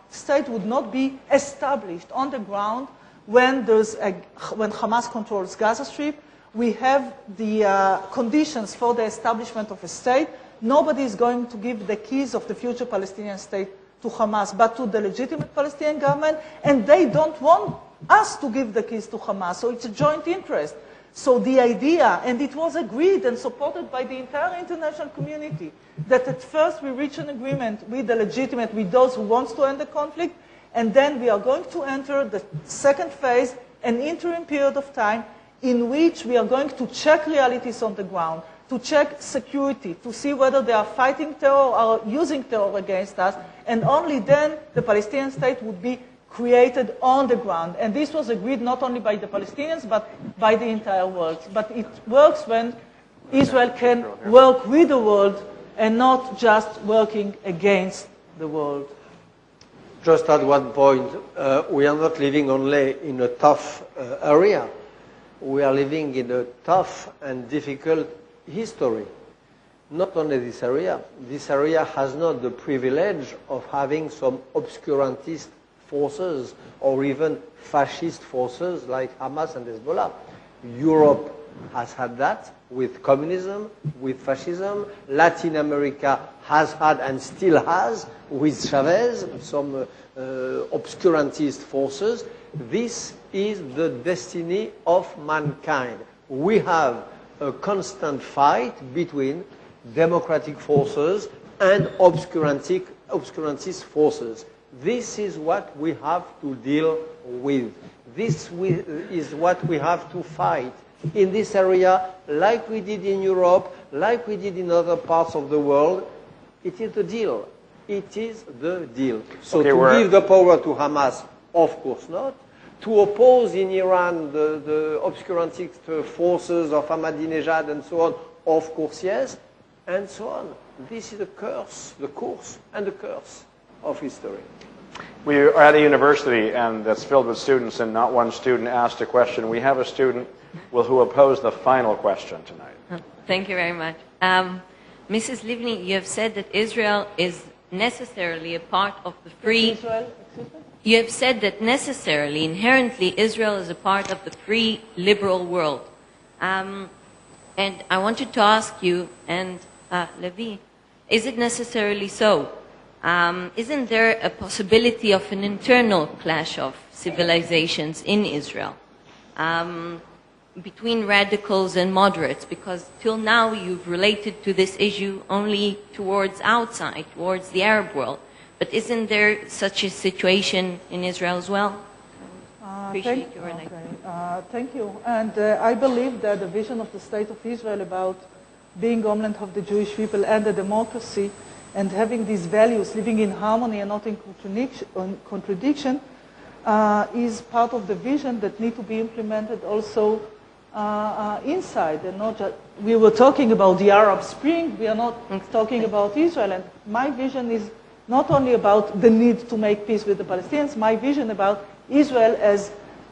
state would not be established on the ground when Hamas controls Gaza Strip. We have the conditions for the establishment of a state. Nobody is going to give the keys of the future Palestinian state to Hamas, but to the legitimate Palestinian government, and they don't want us to give the keys to Hamas, so it's a joint interest. So the idea, and it was agreed and supported by the entire international community, that at first we reach an agreement with the legitimate, with those who want to end the conflict, and then we are going to enter the second phase, an interim period of time, in which we are going to check realities on the ground, to check security, to see whether they are fighting terror or using terror against us, and only then the Palestinian state would be created on the ground. And this was agreed not only by the Palestinians, but by the entire world. But it works when Israel can work with the world and not just working against the world. Just at one point, we are not living only in a tough area. We are living in a tough and difficult history. Not only this area has not the privilege of having some obscurantist forces or even fascist forces like Hamas and Hezbollah. Europe has had that with communism, with fascism. Latin America has had and still has with Chavez, some obscurantist forces. This is the destiny of mankind. We have a constant fight between democratic forces and obscurantist forces. This is what we have to deal with. This is what we have to fight in this area, like we did in Europe, like we did in other parts of the world. It is the deal. It is the deal. So to give the power to Hamas, of course not. To oppose in Iran the obscurantist forces of Ahmadinejad and so on, of course yes, and so on. This is the curse, the course and the curse of history. We are at a university and that's filled with students, and not one student asked a question. We have a student who will pose the final question tonight. Thank you very much. Mrs. Livni, you have said that Israel is necessarily a part of the free... You have said that necessarily, inherently, Israel is a part of the free, liberal world. And I wanted to ask you, and Levi, is it necessarily so? Isn't there a possibility of an internal clash of civilizations in Israel between radicals and moderates? Because till now you've related to this issue only towards outside, towards the Arab world. But isn't there such a situation in Israel as well? Appreciate your thank you. And I believe that the vision of the State of Israel about being homeland of the Jewish people and the democracy and having these values, living in harmony and not in contradiction, is part of the vision that need to be implemented also inside. And not just, we were talking about the Arab Spring, we are not talking about Israel. And my vision is not only about the need to make peace with the Palestinians, my vision about Israel as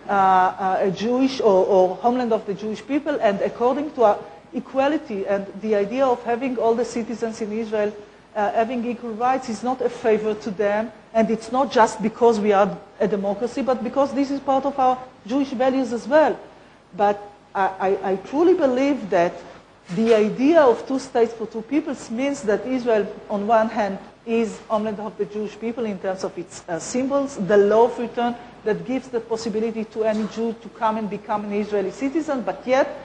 a Jewish or homeland of the Jewish people, and according to equality and the idea of having all the citizens in Israel having equal rights is not a favor to them, and it's not just because we are a democracy, but because this is part of our Jewish values as well. But I truly believe that the idea of two states for two peoples means that Israel, on one hand, is homeland of the Jewish people in terms of its symbols, the law of return that gives the possibility to any Jew to come and become an Israeli citizen, but yet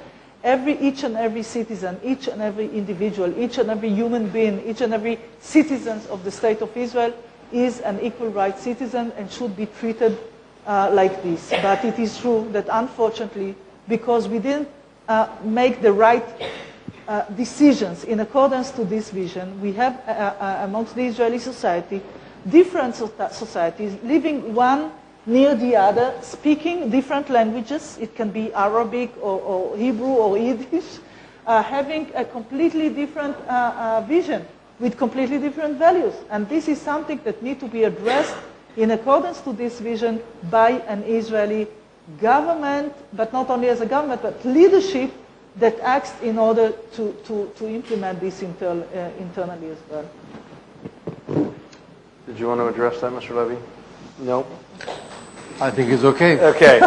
each and every citizen, each and every individual, each and every human being, each and every citizen of the State of Israel is an equal rights citizen and should be treated like this. But it is true that unfortunately, because we didn't make the right decisions in accordance to this vision, we have amongst the Israeli society different societies living one near the other, speaking different languages. It can be Arabic or Hebrew or Yiddish, having a completely different vision with completely different values. And this is something that needs to be addressed in accordance to this vision by an Israeli government, but not only as a government, but leadership that acts in order to implement this internally as well. Did you want to address that, Mr. Levy? No? I think it's okay. Okay.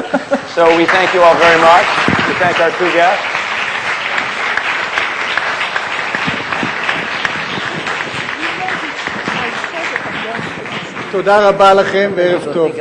So we thank you all very much. We thank our two guests. תודה רבה לכם וערב טוב.